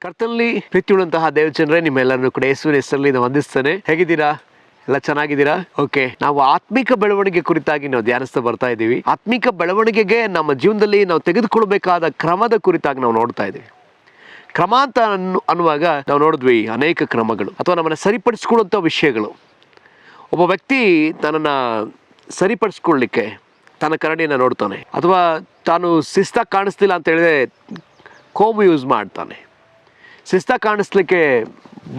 ಕರ್ತನಲ್ಲಿ ಪ್ರೀತಿ ಉಳ್ಳಂತಹ ದೇವಜನರೇ, ನಿಮ್ಮೆಲ್ಲರನ್ನು ಕೂಡ ಯೇಸುವಿನ ಹೆಸರಲ್ಲಿ ನಾನು ವಂದಿಸ್ತೇನೆ. ಹೇಗಿದ್ದೀರಾ? ಎಲ್ಲ ಚೆನ್ನಾಗಿದ್ದೀರಾ? ಓಕೆ, ನಾವು ಆತ್ಮಿಕ ಬೆಳವಣಿಗೆ ಕುರಿತಾಗಿ ನಾವು ಧ್ಯಾನಿಸ್ತಾ ಬರ್ತಾ ಇದ್ದೀವಿ. ಆತ್ಮಿಕ ಬೆಳವಣಿಗೆಗೆ ನಮ್ಮ ಜೀವನದಲ್ಲಿ ನಾವು ತೆಗೆದುಕೊಳ್ಬೇಕಾದ ಕ್ರಮದ ಕುರಿತಾಗಿ ನಾವು ನೋಡ್ತಾ ಇದ್ದೀವಿ. ಕ್ರಮ ಅಂತ ಅನ್ನುವಾಗ ನಾವು ನೋಡಿದ್ವಿ ಅನೇಕ ಕ್ರಮಗಳು ಅಥವಾ ನಮ್ಮನ್ನು ಸರಿಪಡಿಸ್ಕೊಳ್ಳುವಂಥ ವಿಷಯಗಳು. ಒಬ್ಬ ವ್ಯಕ್ತಿ ತನ್ನನ್ನು ಸರಿಪಡಿಸ್ಕೊಳ್ಳಿಕ್ಕೆ ತನ್ನ ಕರಡಿಯನ್ನು ನೋಡ್ತಾನೆ, ಅಥವಾ ತಾನು ಶಿಸ್ತಾಗಿ ಕಾಣಿಸ್ತಿಲ್ಲ ಅಂತ ಹೇಳಿದ್ರೆ ಕೋಮು ಯೂಸ್ ಮಾಡ್ತಾನೆ. ಶಿಸ್ತಾಗಿ ಕಾಣಿಸ್ಲಿಕ್ಕೆ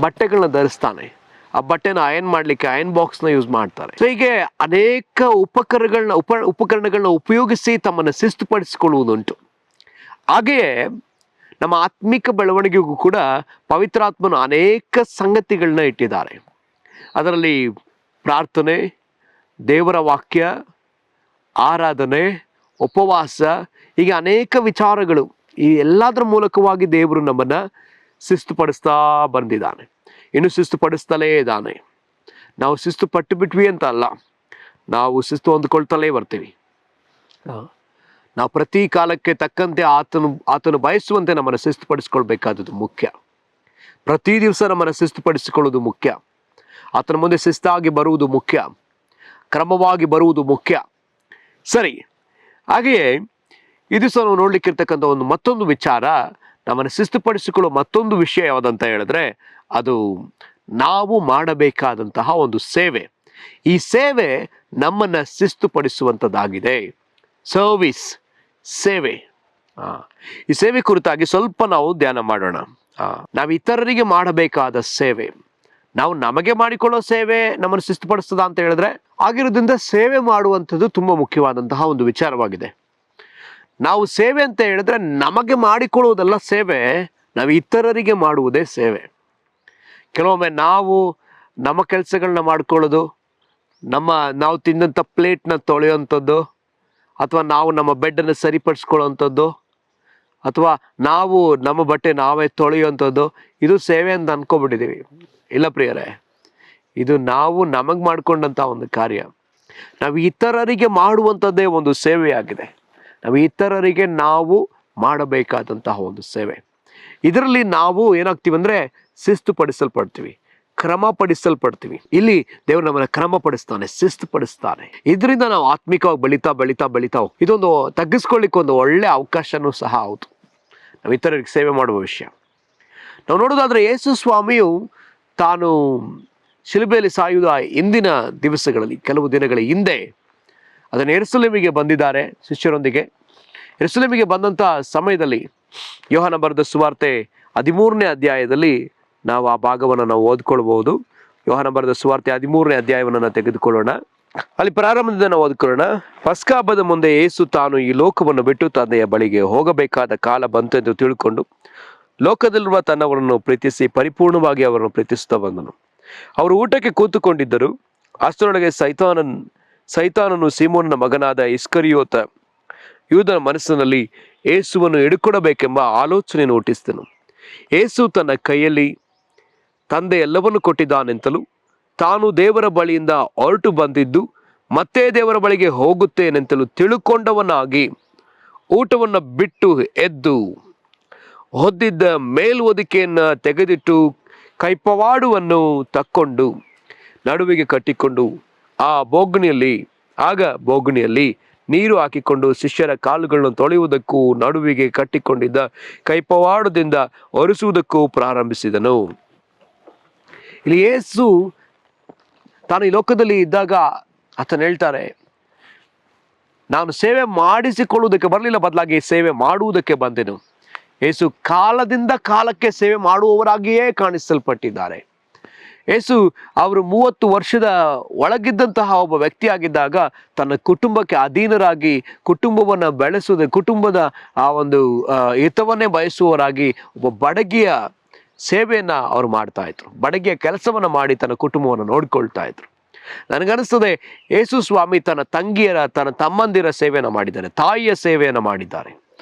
ಬಟ್ಟೆಗಳನ್ನ ಧರಿಸ್ತಾನೆ. ಆ ಬಟ್ಟೆನ ಅಯನ್ ಮಾಡಲಿಕ್ಕೆ ಅಯನ್ ಬಾಕ್ಸ್ನ ಯೂಸ್ ಮಾಡ್ತಾರೆ. ಸೊ ಹೀಗೆ ಅನೇಕ ಉಪಕರಣಗಳನ್ನ ಉಪಯೋಗಿಸಿ ತಮ್ಮನ್ನು ಶಿಸ್ತುಪಡಿಸಿಕೊಳ್ಳುವುದುಂಟು. ಹಾಗೆಯೇ ನಮ್ಮ ಆತ್ಮಿಕ ಬೆಳವಣಿಗೆಗೂ ಕೂಡ ಪವಿತ್ರಾತ್ಮನು ಅನೇಕ ಸಂಗತಿಗಳನ್ನ ಇಟ್ಟಿದ್ದಾರೆ. ಅದರಲ್ಲಿ ಪ್ರಾರ್ಥನೆ, ದೇವರ ವಾಕ್ಯ, ಆರಾಧನೆ, ಉಪವಾಸ, ಹೀಗೆ ಅನೇಕ ವಿಚಾರಗಳು. ಈ ಎಲ್ಲದರ ಮೂಲಕವಾಗಿ ದೇವರು ನಮ್ಮನ್ನು ಶಿಸ್ತುಪಡಿಸ್ತಾ ಬಂದಿದ್ದಾನೆ, ಇನ್ನು ಶಿಸ್ತುಪಡಿಸ್ತಲೇ ಇದ್ದಾನೆ. ನಾವು ಶಿಸ್ತು ಪಟ್ಟು ಬಿಟ್ವಿ ಅಂತ ಅಲ್ಲ, ನಾವು ಶಿಸ್ತು ಹೊಂದ್ಕೊಳ್ತಲೇ ಬರ್ತೀವಿ. ನಾವು ಪ್ರತಿ ಕಾಲಕ್ಕೆ ತಕ್ಕಂತೆ ಆತನು ಬಯಸುವಂತೆ ನಮ್ಮನ್ನು ಶಿಸ್ತುಪಡಿಸ್ಕೊಳ್ಬೇಕಾದದ್ದು ಮುಖ್ಯ. ಪ್ರತಿ ದಿವಸ ನಮ್ಮನ್ನು ಶಿಸ್ತುಪಡಿಸಿಕೊಳ್ಳೋದು ಮುಖ್ಯ. ಆತನ ಮುಂದೆ ಶಿಸ್ತಾಗಿ ಬರುವುದು ಮುಖ್ಯ, ಕ್ರಮವಾಗಿ ಬರುವುದು ಮುಖ್ಯ. ಸರಿ, ಹಾಗೆಯೇ ಈ ದಿವಸ ನಾವು ನೋಡ್ಲಿಕ್ಕಿರ್ತಕ್ಕಂಥ ಮತ್ತೊಂದು ವಿಚಾರ, ನಮ್ಮನ್ನು ಶಿಸ್ತುಪಡಿಸಿಕೊಳ್ಳುವ ಮತ್ತೊಂದು ವಿಷಯ ಯಾವುದಂತ ಹೇಳಿದ್ರೆ, ಅದು ನಾವು ಮಾಡಬೇಕಾದಂತಹ ಒಂದು ಸೇವೆ. ಈ ಸೇವೆ ನಮ್ಮನ್ನು ಶಿಸ್ತುಪಡಿಸುವಂಥದ್ದಾಗಿದೆ. ಸರ್ವಿಸ್, ಸೇವೆ. ಈ ಸೇವೆ ಕುರಿತಾಗಿ ಸ್ವಲ್ಪ ನಾವು ಧ್ಯಾನ ಮಾಡೋಣ. ನಾವು ಇತರರಿಗೆ ಮಾಡಬೇಕಾದ ಸೇವೆ, ನಾವು ನಮಗೆ ಮಾಡಿಕೊಳ್ಳೋ ಸೇವೆ ನಮ್ಮನ್ನು ಶಿಸ್ತುಪಡಿಸ್ತದ ಅಂತ ಹೇಳಿದ್ರೆ, ಆಗಿರೋದ್ರಿಂದ ಸೇವೆ ಮಾಡುವಂಥದ್ದು ತುಂಬ ಮುಖ್ಯವಾದಂತಹ ಒಂದು ವಿಚಾರವಾಗಿದೆ. ನಾವು ಸೇವೆ ಅಂತ ಹೇಳಿದ್ರೆ ನಮಗೆ ಮಾಡಿಕೊಳ್ಳುವುದಲ್ಲ ಸೇವೆ, ನಾವು ಇತರರಿಗೆ ಮಾಡುವುದೇ ಸೇವೆ. ಕೆಲವೊಮ್ಮೆ ನಾವು ನಮ್ಮ ಕೆಲಸಗಳನ್ನ ಮಾಡ್ಕೊಳ್ಳೋದು, ನಾವು ತಿನ್ನಂಥ ಪ್ಲೇಟ್ನ ತೊಳೆಯುವಂಥದ್ದು, ಅಥವಾ ನಾವು ನಮ್ಮ ಬೆಡ್ಡನ್ನು ಸರಿಪಡಿಸ್ಕೊಳ್ಳೋವಂಥದ್ದು, ಅಥವಾ ನಾವು ನಮ್ಮ ಬಟ್ಟೆ ನಾವೇ ತೊಳೆಯುವಂಥದ್ದು, ಇದು ಸೇವೆ ಅಂತ ಅನ್ಕೊಬಿಟ್ಟಿದ್ದೀವಿ. ಇಲ್ಲ ಪ್ರಿಯರೇ, ಇದು ನಾವು ನಮಗೆ ಮಾಡಿಕೊಂಡಂಥ ಒಂದು ಕಾರ್ಯ. ನಾವು ಇತರರಿಗೆ ಮಾಡುವಂಥದ್ದೇ ಒಂದು ಸೇವೆಯಾಗಿದೆ. ನಾವು ಇತರರಿಗೆ ನಾವು ಮಾಡಬೇಕಾದಂತಹ ಒಂದು ಸೇವೆ. ಇದರಲ್ಲಿ ನಾವು ಏನಾಗ್ತೀವಿ ಅಂದರೆ ಶಿಸ್ತುಪಡಿಸಲ್ಪಡ್ತೀವಿ, ಕ್ರಮಪಡಿಸಲ್ಪಡ್ತೀವಿ. ಇಲ್ಲಿ ದೇವರು ನಮ್ಮನ್ನು ಕ್ರಮಪಡಿಸ್ತಾನೆ, ಶಿಸ್ತುಪಡಿಸ್ತಾನೆ. ಇದರಿಂದ ನಾವು ಆತ್ಮಿಕವಾಗಿ ಬೆಳೀತಾ ಬೆಳೀತಾ ಬೆಳೀತಾ ಇದೊಂದು ತಗ್ಗಿಸ್ಕೊಳ್ಳಿಕ್ಕೆ ಒಂದು ಒಳ್ಳೆ ಅವಕಾಶನೂ ಸಹ ಹೌದು, ನಾವು ಇತರರಿಗೆ ಸೇವೆ ಮಾಡುವ ವಿಷಯ. ನಾವು ನೋಡೋದಾದ್ರೆ, ಯೇಸು ಸ್ವಾಮಿಯು ತಾನು ಶಿಲುಬೆಯಲ್ಲಿ ಸಾಯುವ ಹಿಂದಿನ ದಿವಸಗಳಲ್ಲಿ, ಕೆಲವು ದಿನಗಳ ಹಿಂದೆ ಅದನ್ನು ಯೆರೂಸಲೇಮಿಗೆ ಬಂದಿದ್ದಾರೆ ಶಿಷ್ಯರೊಂದಿಗೆ. ಯೆರೂಸಲೇಮಿಗೆ ಬಂದಂಥ ಸಮಯದಲ್ಲಿ ಯೋಹಾನ ಬರೆದ ಸುವಾರ್ತೆ 13ನೇ ಅಧ್ಯಾಯದಲ್ಲಿ ನಾವು ಆ ಭಾಗವನ್ನು ನಾವು ಓದ್ಕೊಳ್ಬಹುದು. ಯೋಹಾನ ಬರೆದ ಸುವಾರ್ತೆ 13ನೇ ಅಧ್ಯಾಯವನ್ನು ನಾವು ತೆಗೆದುಕೊಳ್ಳೋಣ. ಅಲ್ಲಿ ಪ್ರಾರಂಭದಿಂದ ನಾವು ಓದ್ಕೊಳ್ಳೋಣ. ಪಸ್ಕ ಹಬ್ಬದ ಮುಂದೆ ಯೇಸು ತಾನು ಈ ಲೋಕವನ್ನು ಬಿಟ್ಟು ತಂದೆಯ ಬಳಿಗೆ ಹೋಗಬೇಕಾದ ಕಾಲ ಬಂತು ಎಂದು ತಿಳ್ಕೊಂಡು ಲೋಕದಲ್ಲಿರುವ ತನ್ನವರನ್ನು ಪ್ರೀತಿಸಿ ಪರಿಪೂರ್ಣವಾಗಿ ಅವರನ್ನು ಪ್ರೀತಿಸುತ್ತಾ ಬಂದನು. ಅವರು ಊಟಕ್ಕೆ ಕೂತುಕೊಂಡಿದ್ದರು. ಅಷ್ಟರೊಳಗೆ ಸೈತಾನನು ಸೀಮೋನನ ಮಗನಾದ ಇಸ್ಕರಿಯೋತ ಯೂದನ ಮನಸ್ಸಿನಲ್ಲಿ ಯೇಸುವನ್ನು ಹಿಡುಕೊಡಬೇಕೆಂಬ ಆಲೋಚನೆಯನ್ನು ಹುಟ್ಟಿಸಿದನು. ಯೇಸು ತನ್ನ ಕೈಯಲ್ಲಿ ತಂದೆ ಎಲ್ಲವನ್ನು ಕೊಟ್ಟಿದ್ದಾನೆಂತಲೂ ತಾನು ದೇವರ ಬಳಿಯಿಂದ ಹೊರಟು ಬಂದಿದ್ದು ಮತ್ತೆ ದೇವರ ಬಳಿಗೆ ಹೋಗುತ್ತೇನೆಂತಲೂ ತಿಳುಕೊಂಡವನಾಗಿ ಊಟವನ್ನು ಬಿಟ್ಟು ಎದ್ದು ಹೊದ್ದಿದ್ದ ಮೇಲ್ಹೊದಿಕೆಯನ್ನು ತೆಗೆದಿಟ್ಟು ಕೈಪವಾಡುವನ್ನು ತಕ್ಕೊಂಡು ನಡುವಿಗೆ ಕಟ್ಟಿಕೊಂಡು ಬೋಗುಣಿಯಲ್ಲಿ ನೀರು ಹಾಕಿಕೊಂಡು ಶಿಷ್ಯರ ಕಾಲುಗಳನ್ನು ತೊಳೆಯುವುದಕ್ಕೂ ನಡುವಿಗೆ ಕಟ್ಟಿಕೊಂಡಿದ್ದ ಕೈಪವಾಡದಿಂದ ಒರೆಸುವುದಕ್ಕೂ ಪ್ರಾರಂಭಿಸಿದನು. ಇಲ್ಲಿ ಯೇಸು ತಾನು ಈ ಲೋಕದಲ್ಲಿ ಇದ್ದಾಗ ಆತನು ಹೇಳ್ತಾರೆ, ನಾನು ಸೇವೆ ಮಾಡಿಸಿಕೊಳ್ಳುವುದಕ್ಕೆ ಬರಲಿಲ್ಲ, ಬದಲಾಗಿ ಸೇವೆ ಮಾಡುವುದಕ್ಕೆ ಬಂದೆನು. ಯೇಸು ಕಾಲದಿಂದ ಕಾಲಕ್ಕೆ ಸೇವೆ ಮಾಡುವವರಾಗಿಯೇ ಕಾಣಿಸಲ್ಪಟ್ಟಿದ್ದಾರೆ. ಯೇಸು ಅವರು 30 ವರ್ಷದ ಒಳಗಿದ್ದಂತಹ ಒಬ್ಬ ವ್ಯಕ್ತಿಯಾಗಿದ್ದಾಗ ತನ್ನ ಕುಟುಂಬಕ್ಕೆ ಅಧೀನರಾಗಿ ಕುಟುಂಬವನ್ನು ಕುಟುಂಬದ ಆ ಒಂದು ಹಿತವನ್ನೇ ಬಯಸುವವರಾಗಿ ಒಬ್ಬ ಬಡಗಿಯ ಸೇವೆಯನ್ನು ಅವರು ಮಾಡ್ತಾ ಇದ್ರು. ಬಡಗಿಯ ಕೆಲಸವನ್ನು ಮಾಡಿ ತನ್ನ ಕುಟುಂಬವನ್ನು ನೋಡ್ಕೊಳ್ತಾ ಇದ್ರು. ನನಗನ್ನಿಸ್ತದೆ ಯೇಸು ಸ್ವಾಮಿ ತನ್ನ ತಂಗಿಯರ, ತನ್ನ ತಮ್ಮಂದಿರ ಸೇವೆಯನ್ನು ಮಾಡಿದ್ದಾರೆ, ತಾಯಿಯ ಸೇವೆಯನ್ನು ಮಾಡಿದ್ದಾರೆ.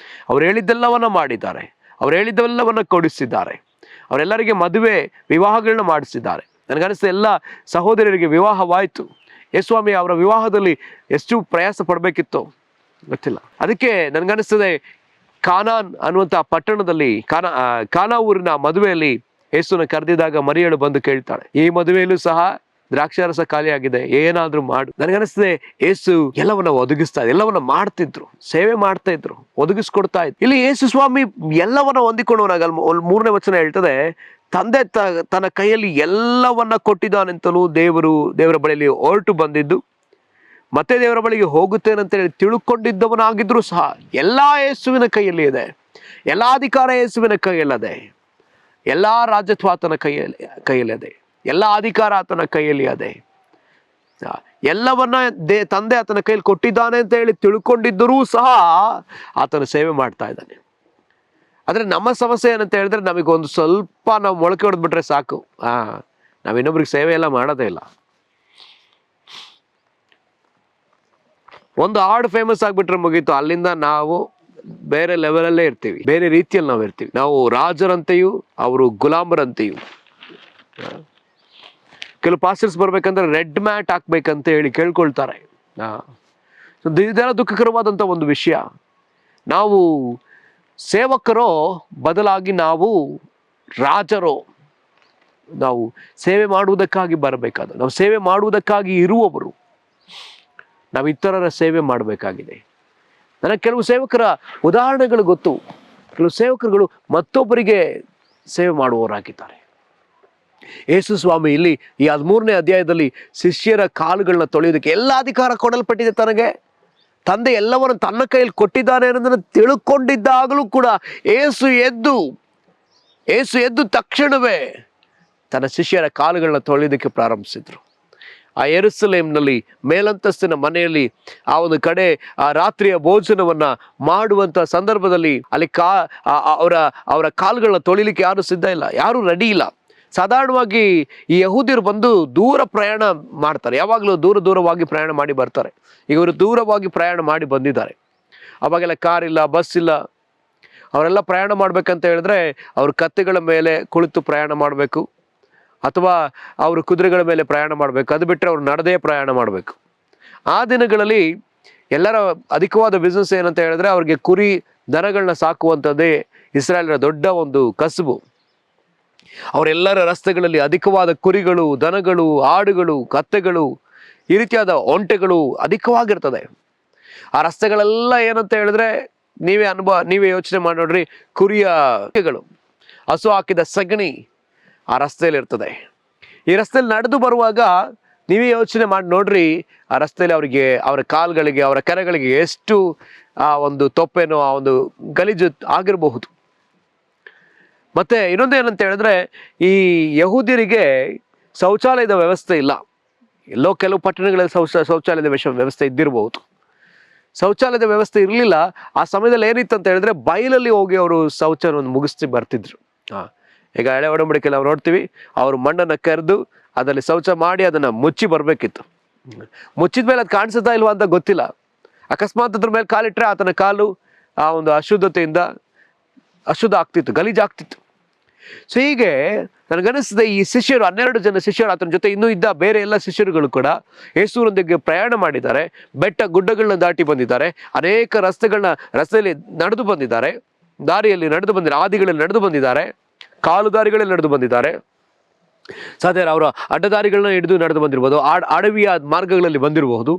ಅವ್ರು ಹೇಳಿದ್ದೆಲ್ಲವನ್ನ ಮಾಡಿದ್ದಾರೆ, ಅವ್ರು ಹೇಳಿದ್ದೆಲ್ಲವನ್ನ ಕೊಡಿಸಿದ್ದಾರೆ, ಅವರೆಲ್ಲರಿಗೆ ಮದುವೆ ವಿವಾಹಗಳನ್ನ ಮಾಡಿಸಿದ್ದಾರೆ. ನನಗನ್ನಿಸ್ತದೆ ಎಲ್ಲ ಸಹೋದರರಿಗೆ ವಿವಾಹವಾಯಿತು. ಯೇಸುಸ್ವಾಮಿ ಅವರ ವಿವಾಹದಲ್ಲಿ ಎಷ್ಟು ಪ್ರಯಾಸ ಪಡಬೇಕಿತ್ತು ಗೊತ್ತಿಲ್ಲ. ಅದಕ್ಕೆ ನನ್ಗನ್ನಿಸ್ತದೆ ಕಾನಾನ್ ಅನ್ನುವಂಥ ಪಟ್ಟಣದಲ್ಲಿ ಕಾನಾ ಊರಿನ ಮದುವೆಯಲ್ಲಿ ಯೇಸುನ ಕರೆದಿದಾಗ ಮರಿಯಳು ಬಂದು ಕೇಳ್ತಾಳೆ, ಈ ಮದುವೆಯಲ್ಲೂ ಸಹ ದ್ರಾಕ್ಷಾರಸ ಖಾಲಿಯಾಗಿದೆ, ಏನಾದ್ರೂ ಮಾಡು. ನನಗನ್ನಿಸ್ತದೆ ಯೇಸು ಎಲ್ಲವನ್ನ ಒದಗಿಸ್ತಾ ಇದ್ರು, ಎಲ್ಲವನ್ನ ಮಾಡ್ತಿದ್ರು, ಸೇವೆ ಮಾಡ್ತಾ ಇದ್ರು, ಒದಗಿಸ್ಕೊಡ್ತಾ ಇದ್ರು. ಇಲ್ಲಿ ಯೇಸು ಸ್ವಾಮಿ ಎಲ್ಲವನ್ನ ಹೊಂದಿಕೊಂಡವನಾಗ 3ನೇ ವಚನ ಹೇಳ್ತದೆ, ತಂದೆ ತನ್ನ ಕೈಯಲ್ಲಿ ಎಲ್ಲವನ್ನ ಕೊಟ್ಟಿದ್ದಾನೆಂತಲೂ ದೇವರ ಬಳಿಯಲ್ಲಿ ಹೊರಟು ಬಂದಿದ್ದು ಮತ್ತೆ ದೇವರ ಬಳಿಗೆ ಹೋಗುತ್ತೇನಂತೇಳಿ ತಿಳ್ಕೊಂಡಿದ್ದವನಾಗಿದ್ರು ಸಹ ಎಲ್ಲಾ ಯೇಸುವಿನ ಕೈಯಲ್ಲಿ ಇದೆ, ಎಲ್ಲಾ ಅಧಿಕಾರ ಯೇಸುವಿನ ಕೈಯಲ್ಲದೆ, ಎಲ್ಲಾ ರಾಜತ್ವ ಆತನ ಕೈಯಲ್ಲಿದೆ, ಎಲ್ಲ ಅಧಿಕಾರ ಆತನ ಕೈಯಲ್ಲಿ ಅದೇ, ಎಲ್ಲವನ್ನ ತಂದೆ ಆತನ ಕೈಯಲ್ಲಿ ಕೊಟ್ಟಿದ್ದಾನೆ ಅಂತ ಹೇಳಿ ತಿಳ್ಕೊಂಡಿದ್ದರೂ ಸಹ ಆತನ ಸೇವೆ ಮಾಡ್ತಾ ಇದ್ದಾನೆ. ಆದ್ರೆ ನಮ್ಮ ಸಮಸ್ಯೆ ಏನಂತ ಹೇಳಿದ್ರೆ, ನಮಗೊಂದು ಸ್ವಲ್ಪ ನಾವು ಮೊಳಕೆ ಹೊಡೆದ್ಬಿಟ್ರೆ ಸಾಕು, ನಾವ್ ಇನ್ನೊಬ್ರಿಗೆ ಸೇವೆ ಎಲ್ಲ ಮಾಡೋದೇ ಇಲ್ಲ. ಒಂದು ಹಾಡು ಫೇಮಸ್ ಆಗ್ಬಿಟ್ರೆ ಮುಗೀತು, ಅಲ್ಲಿಂದ ನಾವು ಬೇರೆ ಲೆವೆಲಲ್ಲೇ ಇರ್ತೀವಿ, ಬೇರೆ ರೀತಿಯಲ್ಲಿ ನಾವು ಇರ್ತೀವಿ. ನಾವು ರಾಜರಂತೆಯೂ ಅವರು ಗುಲಾಮರಂತೆಯೂ. ಕೆಲವು ಪಾಸ್ಟರ್ಸ್ ಬರ್ಬೇಕಂದ್ರೆ ರೆಡ್ ಮ್ಯಾಟ್ ಹಾಕ್ಬೇಕಂತ ಹೇಳಿ ಕೇಳ್ಕೊಳ್ತಾರೆ. ಇದೆಲ್ಲ ದುಃಖಕರವಾದಂಥ ಒಂದು ವಿಷಯ. ನಾವು ಸೇವಕರೋ ಬದಲಾಗಿ ನಾವು ರಾಜರೋ. ನಾವು ಸೇವೆ ಮಾಡುವುದಕ್ಕಾಗಿ ಬರಬೇಕಾದ, ನಾವು ಸೇವೆ ಮಾಡುವುದಕ್ಕಾಗಿ ಇರುವವರು, ನಾವು ಇತರರ ಸೇವೆ ಮಾಡಬೇಕಾಗಿದೆ. ನನಗೆ ಕೆಲವು ಸೇವಕರ ಉದಾಹರಣೆಗಳು ಗೊತ್ತು. ಕೆಲವು ಸೇವಕರುಗಳು ಮತ್ತೊಬ್ಬರಿಗೆ ಸೇವೆ ಮಾಡುವವರಾಗಿದ್ದಾರೆ. ಯೇಸು ಸ್ವಾಮಿ ಇಲ್ಲಿ ಈ 13ನೇ ಅಧ್ಯಾಯದಲ್ಲಿ ಶಿಷ್ಯರ ಕಾಲುಗಳನ್ನ ತೊಳೆಯೋದಕ್ಕೆ ಎಲ್ಲ ಅಧಿಕಾರ ಕೊಡಲ್ಪಟ್ಟಿದೆ ತನಗೆ. ತಂದೆ ಎಲ್ಲವನ್ನು ತನ್ನ ಕೈಯಲ್ಲಿ ಕೊಟ್ಟಿದ್ದಾನೆ ಅನ್ನೋದನ್ನು ತಿಳ್ಕೊಂಡಿದ್ದಾಗಲೂ ಕೂಡ ಏಸು ಎದ್ದು ತಕ್ಷಣವೇ ತನ್ನ ಶಿಷ್ಯರ ಕಾಲುಗಳನ್ನ ತೊಳೆಯೋದಕ್ಕೆ ಪ್ರಾರಂಭಿಸಿದ್ರು. ಆ ಯೆರೂಸಲೇಮಿನಲ್ಲಿ ಮೇಲಂತಸ್ತಿನ ಮನೆಯಲ್ಲಿ ಆ ಒಂದು ಕಡೆ ಆ ರಾತ್ರಿಯ ಭೋಜನವನ್ನ ಮಾಡುವಂತ ಸಂದರ್ಭದಲ್ಲಿ ಅಲ್ಲಿ ಅವರ ಕಾಲುಗಳನ್ನ ತೊಳಿಲಿಕ್ಕೆ ಯಾರು ಸಿದ್ಧ ಇಲ್ಲ, ಯಾರು ರೆಡಿ ಇಲ್ಲ. ಸಾಧಾರಣವಾಗಿ ಈ ಯಹೂದ್ಯರು ಬಂದು ದೂರ ಪ್ರಯಾಣ ಮಾಡ್ತಾರೆ, ಯಾವಾಗಲೂ ದೂರವಾಗಿ ಪ್ರಯಾಣ ಮಾಡಿ ಬರ್ತಾರೆ. ಈಗ ಇವರು ದೂರವಾಗಿ ಪ್ರಯಾಣ ಮಾಡಿ ಬಂದಿದ್ದಾರೆ. ಅವಾಗೆಲ್ಲ ಕಾರ್ ಇಲ್ಲ, ಬಸ್ ಇಲ್ಲ. ಅವರೆಲ್ಲ ಪ್ರಯಾಣ ಮಾಡ್ಬೇಕಂತ ಹೇಳಿದ್ರೆ ಅವ್ರ ಕತ್ತೆಗಳ ಮೇಲೆ ಕುಳಿತು ಪ್ರಯಾಣ ಮಾಡಬೇಕು, ಅಥವಾ ಅವರು ಕುದುರೆಗಳ ಮೇಲೆ ಪ್ರಯಾಣ ಮಾಡಬೇಕು. ಅದು ಬಿಟ್ಟರೆ ಅವ್ರು ನಡೆದೇ ಪ್ರಯಾಣ ಮಾಡಬೇಕು. ಆ ದಿನಗಳಲ್ಲಿ ಎಲ್ಲರ ಅಧಿಕವಾದ ಬಿಸ್ನೆಸ್ ಏನಂತ ಹೇಳಿದ್ರೆ ಅವ್ರಿಗೆ ಕುರಿ ದನಗಳನ್ನ ಸಾಕುವಂಥದ್ದೇ ಇಸ್ರಾಯೇಲರ ದೊಡ್ಡ ಒಂದು ಕಸುಬು. ಅವರೆಲ್ಲರ ರಸ್ತೆಗಳಲ್ಲಿ ಅಧಿಕವಾದ ಕುರಿಗಳು, ದನಗಳು, ಆಡುಗಳು, ಕತ್ತೆಗಳು, ಈ ರೀತಿಯಾದ ಒಂಟೆಗಳು ಅಧಿಕವಾಗಿರ್ತದೆ. ಆ ರಸ್ತೆಗಳೆಲ್ಲ ಏನಂತ ಹೇಳಿದ್ರೆ ನೀವೇ ಯೋಚನೆ ಮಾಡಿ ನೋಡ್ರಿ, ಕುರಿಗಳು, ಹಸು ಹಾಕಿದ ಸಗಣಿ ಆ ರಸ್ತೆಯಲ್ಲಿ ಇರ್ತದೆ. ಈ ರಸ್ತೆಯಲ್ಲಿ ನಡೆದು ಬರುವಾಗ ನೀವೇ ಯೋಚನೆ ಮಾಡಿ ನೋಡ್ರಿ, ಆ ರಸ್ತೆಯಲ್ಲಿ ಅವರ ಕಾಲುಗಳಿಗೆ, ಅವರ ಕೆರೆಗಳಿಗೆ ಎಷ್ಟು ಆ ಒಂದು ತೊಪ್ಪೆನೋ, ಆ ಒಂದು ಗಲೀಜು ಆಗಿರಬಹುದು. ಮತ್ತೆ ಇನ್ನೊಂದು ಏನಂತ ಹೇಳಿದ್ರೆ, ಈ ಯಹೂದ್ಯರಿಗೆ ಶೌಚಾಲಯದ ವ್ಯವಸ್ಥೆ ಇಲ್ಲ. ಎಲ್ಲೋ ಕೆಲವು ಪಟ್ಟಣಗಳಲ್ಲಿ ಶೌಚಾಲಯದ ವ್ಯವಸ್ಥೆ ಇದ್ದಿರಬಹುದು. ಶೌಚಾಲಯದ ವ್ಯವಸ್ಥೆ ಇರಲಿಲ್ಲ. ಆ ಸಮಯದಲ್ಲಿ ಏನಿತ್ತು ಅಂತ ಹೇಳಿದ್ರೆ ಬಯಲಲ್ಲಿ ಹೋಗಿ ಅವರು ಶೌಚವನ್ನು ಮುಗಿಸಿ ಬರ್ತಿದ್ರು. ಈಗ ಹಳೆ ಒಡಂಬಡಿಕೆಯಲ್ಲಿ ನಾವು ನೋಡ್ತೀವಿ, ಅವರು ಮಣ್ಣನ್ನು ಕರೆದು ಅದರಲ್ಲಿ ಶೌಚ ಮಾಡಿ ಅದನ್ನ ಮುಚ್ಚಿ ಬರ್ಬೇಕಿತ್ತು. ಮುಚ್ಚಿದ ಮೇಲೆ ಅದು ಕಾಣಿಸುತ್ತಾ ಇಲ್ವಾ ಅಂತ ಗೊತ್ತಿಲ್ಲ. ಅಕಸ್ಮಾತ್ ಅದ್ರ ಮೇಲೆ ಕಾಲಿಟ್ರೆ ಆತನ ಕಾಲು ಆ ಒಂದು ಅಶುದ್ಧತೆಯಿಂದ ಅಶುದ್ಧ ಆಗ್ತಿತ್ತು, ಗಲೀಜಾಗ್ತಿತ್ತು. ಸೊ ಹೀಗೆ ನನಗನ್ನಿಸ್ತದೆ ಈ ಶಿಷ್ಯರು, 12 ಜನ ಶಿಷ್ಯರು, ಆತನ ಜೊತೆ ಇನ್ನೂ ಇದ್ದ ಬೇರೆ ಎಲ್ಲ ಶಿಷ್ಯರುಗಳು ಕೂಡ ಯೇಸುವಿನೊಂದಿಗೆ ಪ್ರಯಾಣ ಮಾಡಿದ್ದಾರೆ. ಬೆಟ್ಟ ಗುಡ್ಡಗಳನ್ನ ದಾಟಿ ಬಂದಿದ್ದಾರೆ, ಅನೇಕ ರಸ್ತೆಯಲ್ಲಿ ನಡೆದು ಬಂದಿದ್ದಾರೆ, ದಾರಿಯಲ್ಲಿ ನಡೆದು ಬಂದಿದ್ದಾರೆ, ಆದಿಗಳಲ್ಲಿ ನಡೆದು ಬಂದಿದ್ದಾರೆ, ಕಾಲು ದಾರಿಗಳಲ್ಲಿ ನಡೆದು ಬಂದಿದ್ದಾರೆ. ಸಾಧ್ಯ ಅವರ ಅಡ್ಡದಾರಿಗಳನ್ನ ಹಿಡಿದು ನಡೆದು ಬಂದಿರ್ಬೋದು, ಅಡವಿಯ ಮಾರ್ಗಗಳಲ್ಲಿ ಬಂದಿರಬಹುದು.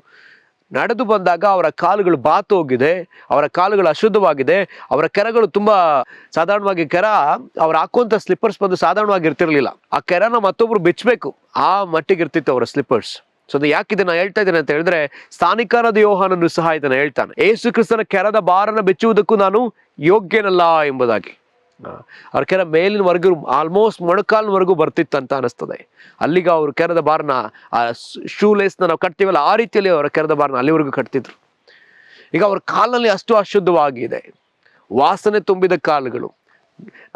ನಡೆದು ಬಂದಾಗ ಅವರ ಕಾಲುಗಳು ಬಾತು ಹೋಗಿದೆ, ಅವರ ಕಾಲುಗಳು ಅಶುದ್ಧವಾಗಿದೆ, ಅವರ ಕೆರಗಳು ತುಂಬಾ ಸಾಧಾರಣವಾಗಿ ಅವ್ರು ಹಾಕುವಂತ ಸ್ಲಿಪ್ಪರ್ಸ್ ಬಂದು ಸಾಧಾರಣವಾಗಿ ಇರ್ತಿರ್ಲಿಲ್ಲ. ಆ ಕೆರನ ಮತ್ತೊಬ್ರು ಬಿಚ್ಚಬೇಕು, ಆ ಮಟ್ಟಿಗೆ ಇರ್ತಿತ್ತು ಅವರ ಸ್ಲಿಪ್ಪರ್ಸ್. ಸೊ ಅದು ಯಾಕಿದೆ ನಾನು ಹೇಳ್ತಾ ಇದ್ದೇನೆ ಅಂತ ಹೇಳಿದ್ರೆ, ಸ್ಥಾನಿಕನಾದ ಯೋಹಾನನು ಸಹ ಇದನ್ನ ಹೇಳ್ತಾನೆ, ಯೇಸು ಕ್ರಿಸ್ತನ ಕೆರದ ಬಾರನ ಬಿಚ್ಚುವುದಕ್ಕೂ ನಾನು ಯೋಗ್ಯನಲ್ಲ ಎಂಬುದಾಗಿ. ಅವ್ರ ಕೆರ ಮೇಲಿನವರೆಗೂ ಆಲ್ಮೋಸ್ಟ್ ಮೊಣಕಾಲಿನವರೆಗೂ ಬರ್ತಿತ್ತು ಅಂತ ಅನಿಸ್ತದೆ. ಅಲ್ಲಿಗೆ ಅವ್ರ ಕೆರದ ಬಾರನ, ಆ ಶೂ ಲೇಸ್ನ ನಾವು ಕಟ್ತೀವಲ್ಲ, ಆ ರೀತಿಯಲ್ಲಿ ಅವರ ಕೆರದ ಬಾರನ ಅಲ್ಲಿವರೆಗೂ ಕಟ್ತಿದ್ರು. ಈಗ ಅವ್ರ ಕಾಲಲ್ಲಿ ಅಷ್ಟು ಅಶುದ್ಧವಾಗಿದೆ, ವಾಸನೆ ತುಂಬಿದ ಕಾಲುಗಳು,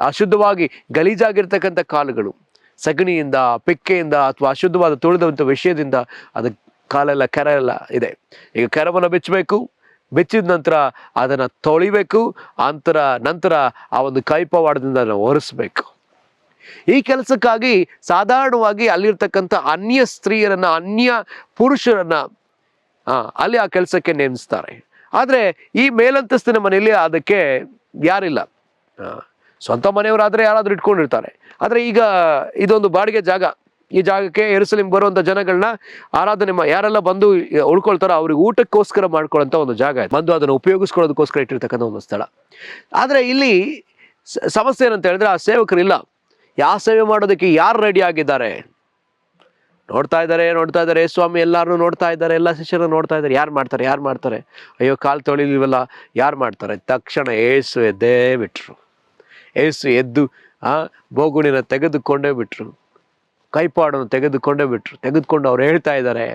ಅಶುದ್ಧವಾಗಿ ಗಲೀಜಾಗಿರ್ತಕ್ಕಂಥ ಕಾಲುಗಳು, ಸಗಣಿಯಿಂದ, ಪಿಕ್ಕೆಯಿಂದ ಅಥವಾ ಅಶುದ್ಧವಾದ ತುಳಿದಂಥ ವಿಷಯದಿಂದ ಅದು ಕಾಲೆಲ್ಲ ಕೆರ ಎಲ್ಲ ಇದೆ. ಈಗ ಕೆರವನ್ನು ಬಿಚ್ಚಬೇಕು, ಬೆಚ್ಚಿದ ನಂತರ ಅದನ್ನ ತೊಳಿಬೇಕು, ನಂತರ ಆ ಒಂದು ಕೈಪವಾಡದಿಂದ ಒರೆಸ್ಬೇಕು. ಈ ಕೆಲಸಕ್ಕಾಗಿ ಸಾಧಾರಣವಾಗಿ ಅಲ್ಲಿರ್ತಕ್ಕಂಥ ಅನ್ಯ ಸ್ತ್ರೀಯರನ್ನ, ಅನ್ಯ ಪುರುಷರನ್ನ ಅಲ್ಲಿ ಆ ಕೆಲಸಕ್ಕೆ ನೇಮಿಸ್ತಾರೆ. ಆದರೆ ಈ ಮೇಲಂತಸ್ತಿನ ಮನೆಯಲ್ಲಿ ಅದಕ್ಕೆ ಯಾರಿಲ್ಲ. ಸ್ವಂತ ಮನೆಯವರಾದರೆ ಯಾರಾದರೂ ಇಟ್ಕೊಂಡಿರ್ತಾರೆ. ಆದರೆ ಈಗ ಇದೊಂದು ಬಾಡಿಗೆ ಜಾಗ. ಈ ಜಾಗಕ್ಕೆ ಯೆರೂಸಲೇಮ್ ಬರುವಂಥ ಜನಗಳನ್ನ ಆರಾಧನೆ ಯಾರೆಲ್ಲ ಬಂದು ಉಳ್ಕೊಳ್ತಾರೋ ಅವ್ರಿಗೆ ಊಟಕ್ಕೋಸ್ಕರ ಮಾಡ್ಕೊಳ್ಳೋಂಥ ಒಂದು ಜಾಗ ಇದೆ. ಬಂದು ಅದನ್ನು ಉಪಯೋಗಿಸ್ಕೊಳ್ಳೋದಕ್ಕೋಸ್ಕರ ಇಟ್ಟಿರ್ತಕ್ಕಂಥ ಒಂದು ಸ್ಥಳ. ಆದರೆ ಇಲ್ಲಿ ಸಮಸ್ಯೆ ಏನಂತ ಹೇಳಿದ್ರೆ ಆ ಸೇವಕರಿಲ್ಲ. ಯಾವ ಸೇವೆ ಮಾಡೋದಕ್ಕೆ ಯಾರು ರೆಡಿ ಆಗಿದ್ದಾರೆ? ನೋಡ್ತಾ ಇದ್ದಾರೆ ಸ್ವಾಮಿ, ಎಲ್ಲಾರನ್ನೂ ನೋಡ್ತಾ ಇದ್ದಾರೆ, ಎಲ್ಲ ಶಿಷ್ಯರನ್ನು ನೋಡ್ತಾ ಇದ್ದಾರೆ. ಯಾರು ಮಾಡ್ತಾರೆ? ಅಯ್ಯೋ, ಕಾಲು ತೊಳಿಲಿವಲ್ಲ, ಯಾರು ಮಾಡ್ತಾರೆ? ತಕ್ಷಣ ಏಸು ಎದ್ದೇ ಬಿಟ್ರು. ಏಸು ಎದ್ದು ಬೋಗುಣಿನ ತೆಗೆದುಕೊಂಡೇ ಬಿಟ್ರು, ಕೈಪಾಡನ್ನು ತೆಗೆದುಕೊಂಡು ಅವ್ರು ಹೇಳ್ತಾ ಇದ್ದಾರೆ,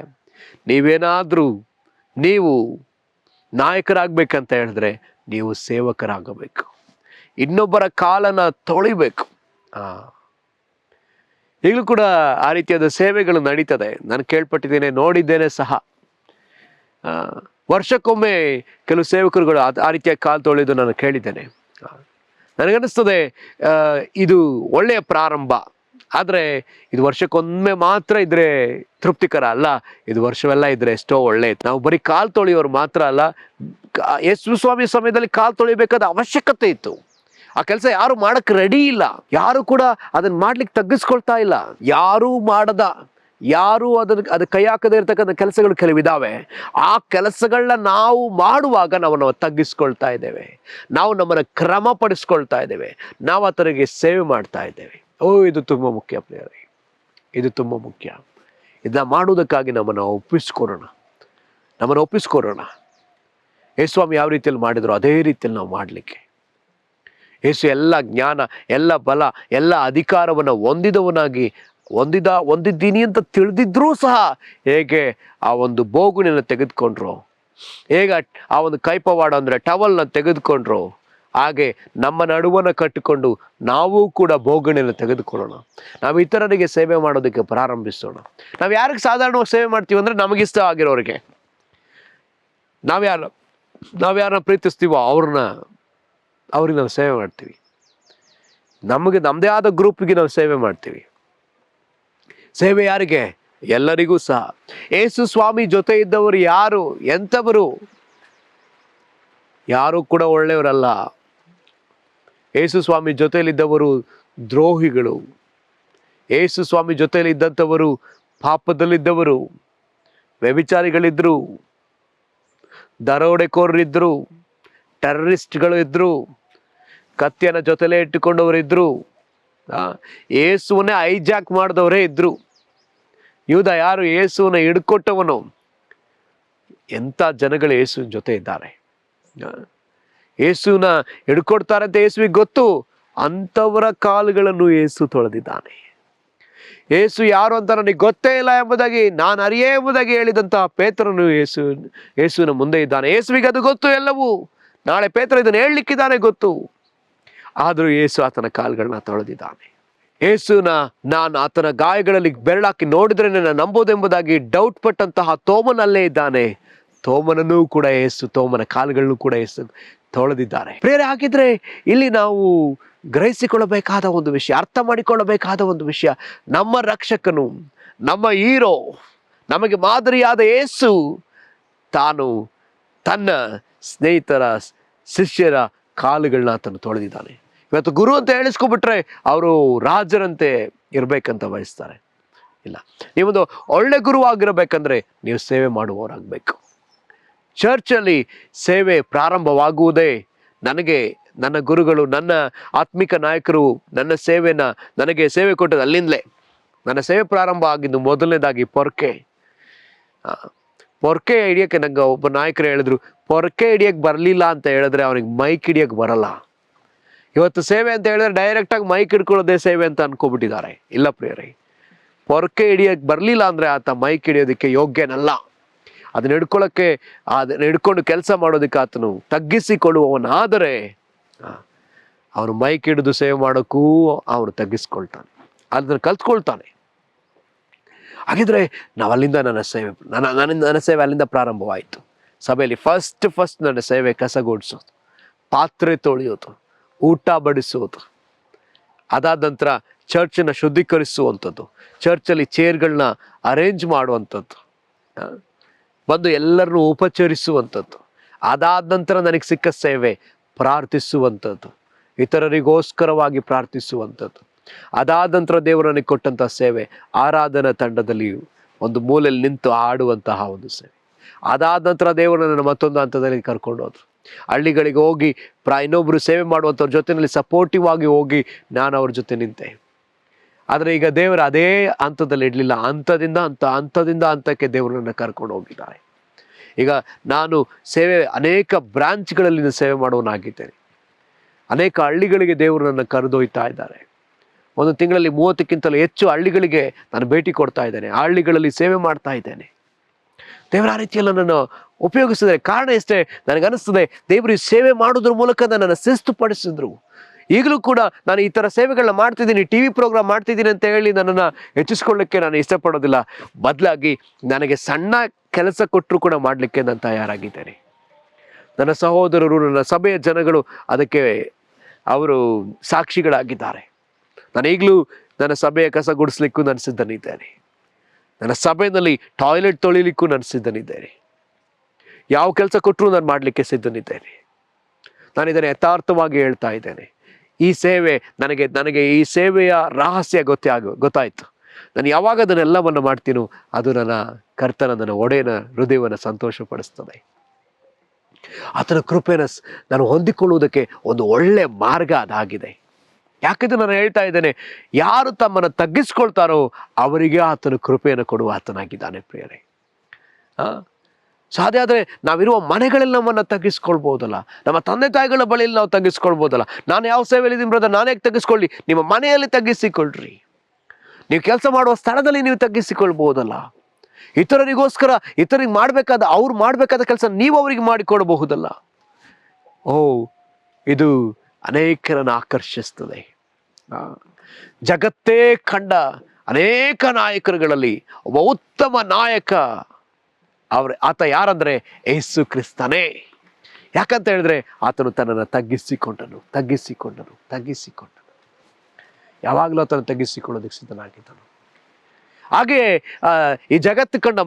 ನೀವು ನಾಯಕರಾಗಬೇಕಂತ ಹೇಳಿದ್ರೆ ನೀವು ಸೇವಕರಾಗಬೇಕು, ಇನ್ನೊಬ್ಬರ ಕಾಲನ್ನ ತೊಳಿಬೇಕು. ಈಗಲೂ ಕೂಡ ಆ ರೀತಿಯಾದ ಸೇವೆಗಳು ನಡೀತದೆ. ನಾನು ಕೇಳ್ಪಟ್ಟಿದ್ದೇನೆ, ನೋಡಿದ್ದೇನೆ ಸಹ. ವರ್ಷಕ್ಕೊಮ್ಮೆ ಕೆಲವು ಸೇವಕರುಗಳು ಆ ರೀತಿಯ ಕಾಲು ತೊಳೆದು ನಾನು ಕೇಳಿದ್ದೇನೆ. ನನಗನ್ನಿಸ್ತದೆ ಇದು ಒಳ್ಳೆಯ ಪ್ರಾರಂಭ. ಆದರೆ ಇದು ವರ್ಷಕ್ಕೊಮ್ಮೆ ಮಾತ್ರ ಇದ್ರೆ ತೃಪ್ತಿಕರ ಅಲ್ಲ. ಇದು ವರ್ಷವೆಲ್ಲ ಇದ್ರೆ ಎಷ್ಟೋ ಒಳ್ಳೆಯದು. ನಾವು ಬರೀ ಕಾಲು ತೊಳೆಯೋರು ಮಾತ್ರ ಅಲ್ಲ, ಯೇಸು ಸ್ವಾಮಿ ಸಮಯದಲ್ಲಿ ಕಾಲು ತೊಳಿಬೇಕಾದ ಅವಶ್ಯಕತೆ ಇತ್ತು. ಆ ಕೆಲಸ ಯಾರು ಮಾಡಕ್ ರೆಡಿ ಇಲ್ಲ. ಯಾರು ಕೂಡ ಅದನ್ನ ಮಾಡ್ಲಿಕ್ಕೆ ತಗ್ಗಿಸ್ಕೊಳ್ತಾ ಇಲ್ಲ. ಯಾರು ಅದಕ್ಕೆ ಕೈ ಹಾಕದೇ ಇರ್ತಕ್ಕಂಥ ಕೆಲಸಗಳು ಕೆಲವಿದಾವೆ. ಆ ಕೆಲಸಗಳನ್ನ ನಾವು ಮಾಡುವಾಗ ನಾವು ತಗ್ಗಿಸ್ಕೊಳ್ತಾ ಇದ್ದೇವೆ, ನಾವು ನಮ್ಮನ್ನ ಕ್ರಮಪಡಿಸ್ಕೊಳ್ತಾ ಇದ್ದೇವೆ, ನಾವು ಆತನಿಗೆ ಸೇವೆ ಮಾಡ್ತಾ ಇದ್ದೇವೆ. ಇದು ತುಂಬಾ ಮುಖ್ಯ ಪ್ರಿಯರೇ, ಇದು ತುಂಬಾ ಮುಖ್ಯ. ಇದನ್ನ ಮಾಡುವುದಕ್ಕಾಗಿ ನಮ್ಮನ್ನು ಒಪ್ಪಿಸ್ಕೊರೋಣ. ಯೇಸುಸ್ವಾಮಿ ಯಾವ ರೀತಿಯಲ್ಲಿ ಮಾಡಿದ್ರು ಅದೇ ರೀತಿಯಲ್ಲಿ ನಾವು ಮಾಡಲಿಕ್ಕೆ. ಯೇಸು ಎಲ್ಲ ಜ್ಞಾನ, ಎಲ್ಲ ಬಲ, ಎಲ್ಲ ಅಧಿಕಾರವನ್ನು ಹೊಂದಿದ್ದೀನಿ ಅಂತ ತಿಳಿದಿದ್ರೂ ಸಹ ಹೇಗೆ ಆ ಒಂದು ಬೋಗುಣಿನ ತೆಗೆದುಕೊಂಡ್ರು, ಹೇಗೆ ಆ ಒಂದು ಕೈಪವಾಡ ಅಂದ್ರೆ ಟವಲ್ನ ತೆಗೆದುಕೊಂಡ್ರು, ಹಾಗೆ ನಮ್ಮ ನಡುವನ್ನ ಕಟ್ಟಿಕೊಂಡು ನಾವು ಕೂಡ ಬೋಗುಣಿನ ತೆಗೆದುಕೊಳ್ಳೋಣ. ನಾವು ಇತರರಿಗೆ ಸೇವೆ ಮಾಡೋದಕ್ಕೆ ಪ್ರಾರಂಭಿಸೋಣ. ನಾವು ಯಾರಿಗೆ ಸಾಧಾರಣವಾಗಿ ಸೇವೆ ಮಾಡ್ತೀವಿ ಅಂದ್ರೆ ನಮಗಿಷ್ಟ ಆಗಿರೋರಿಗೆ. ನಾವ್ಯಾರನ್ನ ಪ್ರೀತಿಸ್ತೀವೋ ಅವ್ರಿಗೆ ನಾವು ಸೇವೆ ಮಾಡ್ತೀವಿ. ನಮ್ಮದೇ ಆದ ಗ್ರೂಪ್ಗೆ ನಾವು ಸೇವೆ ಮಾಡ್ತೀವಿ. ಸೇವೆ ಯಾರಿಗೆ? ಎಲ್ಲರಿಗೂ ಸಹ. ಯೇಸು ಸ್ವಾಮಿ ಜೊತೆ ಇದ್ದವರು ಯಾರು, ಎಂಥವರು? ಯಾರು ಕೂಡ ಒಳ್ಳೆಯವರಲ್ಲ. ಯೇಸು ಸ್ವಾಮಿ ಜೊತೆಯಲ್ಲಿದ್ದವರು ದ್ರೋಹಿಗಳು. ಯೇಸು ಸ್ವಾಮಿ ಜೊತೆಯಲ್ಲಿ ಇದ್ದಂಥವರು ಪಾಪದಲ್ಲಿದ್ದವರು, ವ್ಯಭಿಚಾರಿಗಳಿದ್ರು, ದರೋಡೆಕೋರರಿದ್ರು, ಟೆರರಿಸ್ಟ್ಗಳು ಇದ್ರು, ಕತ್ತಿಯನ್ನ ಜೊತೆಲೇ ಇಟ್ಟುಕೊಂಡವರಿದ್ರು, ಯೇಸುವನ್ನೇ ಹೈಜಾಕ್ ಮಾಡಿದವರೇ ಇದ್ರು. ಯೂದ ಯಾರು? ಯೇಸುವನ್ನ ಹಿಡ್ಕೊಟ್ಟವನು. ಎಂಥ ಜನಗಳು ಯೇಸುವಿನ ಜೊತೆ ಇದ್ದಾರೆ. ಯೇಸುವನ್ನ ಹಿಡ್ಕೊಡ್ತಾರೆ ಅಂತ ಯೇಸುವಿಗೆ ಗೊತ್ತು. ಅಂಥವರ ಕಾಲುಗಳನ್ನು ಯೇಸು ತೊಳೆದಿದ್ದಾನೆ. ಯೇಸು ಯಾರು ಅಂತ ನನಗೆ ಗೊತ್ತೇ ಇಲ್ಲ ಎಂಬುದಾಗಿ, ನಾನು ಅರಿಯೇ ಎಂಬುದಾಗಿ ಹೇಳಿದಂತಹ ಪೇತ್ರನು ಯೇಸುವಿನ ಮುಂದೆ ಇದ್ದಾನೆ. ಯೇಸುವಿಗೆ ಅದು ಗೊತ್ತು ಎಲ್ಲವೂ. ನಾಳೆ ಪೇತ್ರ ಇದನ್ನು ಹೇಳಲಿಕ್ಕಿದ್ದಾನೆ ಗೊತ್ತು. ಆದರೂ ಯೇಸು ಆತನ ಕಾಲುಗಳನ್ನ ತೊಳೆದಿದ್ದಾನೆ. ನಾನು ಆತನ ಗಾಯಗಳಲ್ಲಿ ಬೆರಳಾಕಿ ನೋಡಿದ್ರೆ ನನ್ನ ನಂಬೋದೆಂಬುದಾಗಿ ಡೌಟ್ ಪಟ್ಟಂತಹ ತೋಮನಲ್ಲೇ ಇದ್ದಾನೆ. ತೋಮನನ್ನೂ ಕೂಡ ಯೇಸು, ತೋಮನ ಕಾಲುಗಳನ್ನು ಕೂಡ ಯೇಸು ತೊಳೆದಿದ್ದಾರೆ. ಪ್ರೇರೆ, ಹಾಗಿದ್ರೆ ಇಲ್ಲಿ ನಾವು ಗ್ರಹಿಸಿಕೊಳ್ಳಬೇಕಾದ ಒಂದು ವಿಷಯ, ಅರ್ಥ ಮಾಡಿಕೊಳ್ಳಬೇಕಾದ ಒಂದು ವಿಷಯ, ನಮ್ಮ ರಕ್ಷಕನು, ನಮ್ಮ ಹೀರೋ, ನಮಗೆ ಮಾದರಿಯಾದ ಯೇಸು ತಾನು ತನ್ನ ಸ್ನೇಹಿತರ, ಶಿಷ್ಯರ ಕಾಲುಗಳನ್ನ ಆತನು ತೊಳೆದಿದ್ದಾನೆ. ಇವತ್ತು ಗುರು ಅಂತ ಹೇಳಿಸ್ಕೊಬಿಟ್ರೆ ಅವರು ರಾಜರಂತೆ ಇರ್ಬೇಕಂತ ಬಯಸ್ತಾರೆ. ಇಲ್ಲ, ನೀವೊಂದು ಒಳ್ಳೆ ಗುರುವಾಗಿರಬೇಕಂದ್ರೆ ನೀವು ಸೇವೆ ಮಾಡುವವರಾಗಬೇಕು. ಚರ್ಚಲ್ಲಿ ಸೇವೆ ಪ್ರಾರಂಭವಾಗುವುದೇ ನನ್ನ ಗುರುಗಳು, ನನ್ನ ಆತ್ಮಿಕ ನಾಯಕರು ನನಗೆ ಸೇವೆ ಕೊಟ್ಟದ್ದು ಅಲ್ಲಿಂದಲೇ. ನನ್ನ ಸೇವೆ ಪ್ರಾರಂಭ ಆಗಿದ್ದು ಮೊದಲನೇದಾಗಿ ಪೊರ್ಕೆ ಹಿಡಿಯೋಕ್ಕೆ ನಂಗೆ ಒಬ್ಬ ನಾಯಕರು ಹೇಳಿದ್ರು, ಪೊರ್ಕೆ ಹಿಡಿಯಕ್ಕೆ ಬರಲಿಲ್ಲ ಅಂತ ಹೇಳಿದ್ರೆ ಅವನಿಗೆ ಮೈಕ್ ಹಿಡಿಯಕ್ಕೆ ಬರಲ್ಲ. ಇವತ್ತು ಸೇವೆ ಅಂತ ಹೇಳಿದ್ರೆ ಡೈರೆಕ್ಟಾಗಿ ಮೈಕ್ ಹಿಡ್ಕೊಳ್ಳೋದೇ ಸೇವೆ ಅಂತ ಅನ್ಕೋಬಿಟ್ಟಿದ್ದಾರೆ. ಇಲ್ಲ ಪ್ರಿಯರೇ, ಪೊರ್ಕೆ ಹಿಡಿಯಕ್ಕೆ ಬರಲಿಲ್ಲ ಅಂದರೆ ಆತ ಮೈಕ್ ಹಿಡಿಯೋದಕ್ಕೆ ಯೋಗ್ಯನಲ್ಲ. ಅದನ್ನ ಹಿಡ್ಕೊಂಡು ಕೆಲಸ ಮಾಡೋದಕ್ಕೆ ಆತನು ತಗ್ಗಿಸಿಕೊಳ್ಳುವವನಾದರೆ ಅವನು ಮೈಕ್ ಹಿಡಿದು ಸೇವೆ ಮಾಡೋಕ್ಕೂ ಅವನು ತಗ್ಗಿಸ್ಕೊಳ್ತಾನೆ, ಅದನ್ನು ಕಲ್ತ್ಕೊಳ್ತಾನೆ. ಹಾಗಿದ್ರೆ ನಾವು ಅಲ್ಲಿಂದ ನನ್ನ ಸೇವೆ ಅಲ್ಲಿಂದ ಪ್ರಾರಂಭವಾಯಿತು. ಸಭೆಯಲ್ಲಿ ಫಸ್ಟ್ ನನ್ನ ಸೇವೆ ಕಸಗೂಡಿಸೋದು, ಪಾತ್ರೆ ತೊಳೆಯೋದು, ಊಟ ಬಡಿಸೋದು. ಅದಾದ ನಂತರ ಚರ್ಚನ್ನು ಶುದ್ಧೀಕರಿಸುವಂಥದ್ದು, ಚರ್ಚಲ್ಲಿ ಚೇರ್ಗಳನ್ನ ಅರೇಂಜ್ ಮಾಡುವಂಥದ್ದು, ಬಂದು ಎಲ್ಲರನ್ನೂ ಉಪಚರಿಸುವಂಥದ್ದು. ಅದಾದ ನಂತರ ನನಗೆ ಸಿಕ್ಕ ಸೇವೆ ಪ್ರಾರ್ಥಿಸುವಂಥದ್ದು, ಇತರರಿಗೋಸ್ಕರವಾಗಿ ಪ್ರಾರ್ಥಿಸುವಂಥದ್ದು. ಅದಾದ ನಂತರ ದೇವರು ನನಗೆ ಕೊಟ್ಟಂಥ ಸೇವೆ ಆರಾಧನಾ ತಂಡದಲ್ಲಿ ಒಂದು ಮೂಲೆಯಲ್ಲಿ ನಿಂತು ಆಡುವಂತಹ ಒಂದು ಸೇವೆ. ಅದಾದ ನಂತರ ದೇವರು ನನ್ನ ಮತ್ತೊಂದು ಹಂತದಲ್ಲಿ ಕರ್ಕೊಂಡು ಹೋದ್ರು. ಹಳ್ಳಿಗಳಿಗೆ ಹೋಗಿ ಇನ್ನೊಬ್ರು ಸೇವೆ ಮಾಡುವಂಥವ್ರ ಜೊತೆಯಲ್ಲಿ ಸಪೋರ್ಟಿವ್ ಆಗಿ ಹೋಗಿ ನಾನು ಅವ್ರ ಜೊತೆ ನಿಂತೆ. ಆದರೆ ಈಗ ದೇವರು ಅದೇ ಹಂತದಲ್ಲಿ ಇಡಲಿಲ್ಲ, ಹಂತದಿಂದ ಹಂತಕ್ಕೆ ದೇವರನ್ನ ಕರ್ಕೊಂಡು ಹೋಗಿದ್ದಾರೆ. ಈಗ ನಾನು ಅನೇಕ ಬ್ರಾಂಚ್ಗಳಲ್ಲಿ ಸೇವೆ ಮಾಡುವನಾಗಿದ್ದೇನೆ. ಅನೇಕ ಹಳ್ಳಿಗಳಿಗೆ ದೇವರು ನನ್ನ ಕರೆದೊಯ್ತಾ ಇದ್ದಾರೆ. ಒಂದು ತಿಂಗಳಲ್ಲಿ 30ಕ್ಕಿಂತಲೂ ಹೆಚ್ಚು ಹಳ್ಳಿಗಳಿಗೆ ನಾನು ಭೇಟಿ ಕೊಡ್ತಾ ಇದ್ದೇನೆ, ಆ ಹಳ್ಳಿಗಳಲ್ಲಿ ಸೇವೆ ಮಾಡ್ತಾ ಇದ್ದೇನೆ. ದೇವರ ಆ ರೀತಿಯೆಲ್ಲ ನಾನು ಉಪಯೋಗಿಸಿದರೆ ಕಾರಣ ಎಷ್ಟೇ, ನನಗನ್ನಿಸ್ತದೆ ದೇವರು ಈ ಸೇವೆ ಮಾಡೋದ್ರ ಮೂಲಕ ನನ್ನನ್ನು ಶಿಸ್ತುಪಡಿಸಿದ್ರು. ಈಗಲೂ ಕೂಡ ನಾನು ಈ ಥರ ಸೇವೆಗಳನ್ನ ಮಾಡ್ತಿದ್ದೀನಿ, TV ಪ್ರೋಗ್ರಾಮ್ ಮಾಡ್ತಿದ್ದೀನಿ ಅಂತ ಹೇಳಿ ನನ್ನನ್ನು ಹೆಚ್ಚಿಸ್ಕೊಳ್ಳಿಕ್ಕೆ ನಾನು ಇಷ್ಟಪಡೋದಿಲ್ಲ. ಬದಲಾಗಿ ನನಗೆ ಸಣ್ಣ ಕೆಲಸ ಕೊಟ್ಟರು ಕೂಡ ಮಾಡಲಿಕ್ಕೆ ನಾನು ತಯಾರಾಗಿದ್ದೇನೆ. ನನ್ನ ಸಹೋದರರು, ನನ್ನ ಸಭೆಯ ಜನಗಳು ಅದಕ್ಕೆ ಅವರು ಸಾಕ್ಷಿಗಳಾಗಿದ್ದಾರೆ. ನಾನು ಈಗಲೂ ನನ್ನ ಸಭೆಯ ಕಸ ಗುಡಿಸ್ಲಿಕ್ಕೂ ನಾನು ಸಿದ್ಧನಿದ್ದೇನೆ. ನನ್ನ ಸಭೆಯಲ್ಲಿ ಟಾಯ್ಲೆಟ್ ತೊಳಿಲಿಕ್ಕೂ ನಾನು ಸಿದ್ಧನಿದ್ದೇನೆ. ಯಾವ ಕೆಲಸ ಕೊಟ್ಟರೂ ನಾನು ಮಾಡಲಿಕ್ಕೆ ಸಿದ್ಧನಿದ್ದೇನೆ. ನಾನು ಇದನ್ನು ಯಥಾರ್ಥವಾಗಿ ಹೇಳ್ತಾ ಇದ್ದೇನೆ. ಈ ಸೇವೆ ನನಗೆ ಈ ಸೇವೆಯ ರಹಸ್ಯ ಗೊತ್ತಾಯಿತು. ನಾನು ಯಾವಾಗ ಅದನ್ನೆಲ್ಲವನ್ನು ಮಾಡ್ತೀನೋ ಅದು ನನ್ನ ಕರ್ತನ, ನನ್ನ ಒಡೆಯನ ಹೃದಯವನ್ನು ಸಂತೋಷಪಡಿಸ್ತದೆ. ಆತನ ಕೃಪೆನ ನಾನು ಹೊಂದಿಕೊಳ್ಳುವುದಕ್ಕೆ ಒಂದು ಒಳ್ಳೆ ಮಾರ್ಗ ಅದಾಗಿದೆ. ಯಾಕಂದ್ರೆ ನಾನು ಹೇಳ್ತಾ ಇದ್ದೇನೆ, ಯಾರು ತಮ್ಮನ್ನು ತಗ್ಗಿಸ್ಕೊಳ್ತಾರೋ ಅವರಿಗೆ ಆತನ ಕೃಪೆಯನ್ನು ಕೊಡುವ ಆತನಾಗಿದ್ದಾನೆ ಪ್ರಿಯರೇ. ಸಾಧ್ಯ ಆದರೆ ನಾವಿರುವ ಮನೆಗಳಲ್ಲಿ ನಮ್ಮನ್ನು ತಗ್ಗಿಸ್ಕೊಳ್ಬೋದಲ್ಲ, ನಮ್ಮ ತಂದೆ ತಾಯಿಗಳ ಬಳಿಯಲ್ಲಿ ನಾವು ತಗ್ಗಿಸ್ಕೊಳ್ಬೋದಲ್ಲ. ನಾನು ಯಾವ ಸೇವೆಯಲ್ಲಿ ಇದ್ದೀನಿ ಬ್ರದರ್, ನಾನೇ ತಗ್ಗಿಸ್ಕೊಳ್ಳಿ? ನಿಮ್ಮ ಮನೆಯಲ್ಲಿ ತಗ್ಗಿಸಿಕೊಳ್ಳ್ರಿ. ನೀವು ಕೆಲಸ ಮಾಡುವ ಸ್ಥಳದಲ್ಲಿ ನೀವು ತಗ್ಗಿಸಿಕೊಳ್ಬಹುದಲ್ಲ. ಇತರರಿಗೋಸ್ಕರ ಇತರಿಗೆ ಅವ್ರು ಮಾಡಬೇಕಾದ ಕೆಲಸ ನೀವು ಅವರಿಗೆ ಮಾಡಿಕೊಡಬಹುದಲ್ಲ. ಇದು ಅನೇಕರನ್ನು ಆಕರ್ಷಿಸ್ತದೆ. ಜಗತ್ತೇ ಕಂಡ ಅನೇಕ ನಾಯಕರುಗಳಲ್ಲಿ ಒಬ್ಬ ಉತ್ತಮ ನಾಯಕ ಆತ ಯಾರಂದ್ರೆ ಯೇಸು ಕ್ರಿಸ್ತನೇ. ಯಾಕಂತ ಹೇಳಿದ್ರೆ ಆತನು ತನ್ನನ್ನು ತಗ್ಗಿಸಿಕೊಂಡನು. ಯಾವಾಗಲೂ ಆತನು ತಗ್ಗಿಸಿಕೊಳ್ಳೋದಕ್ಕೆ ಸಿದ್ಧನಾಗಿದ್ದನು. ಹಾಗೆ ಈ ಜಗತ್ತು ಕಂಡ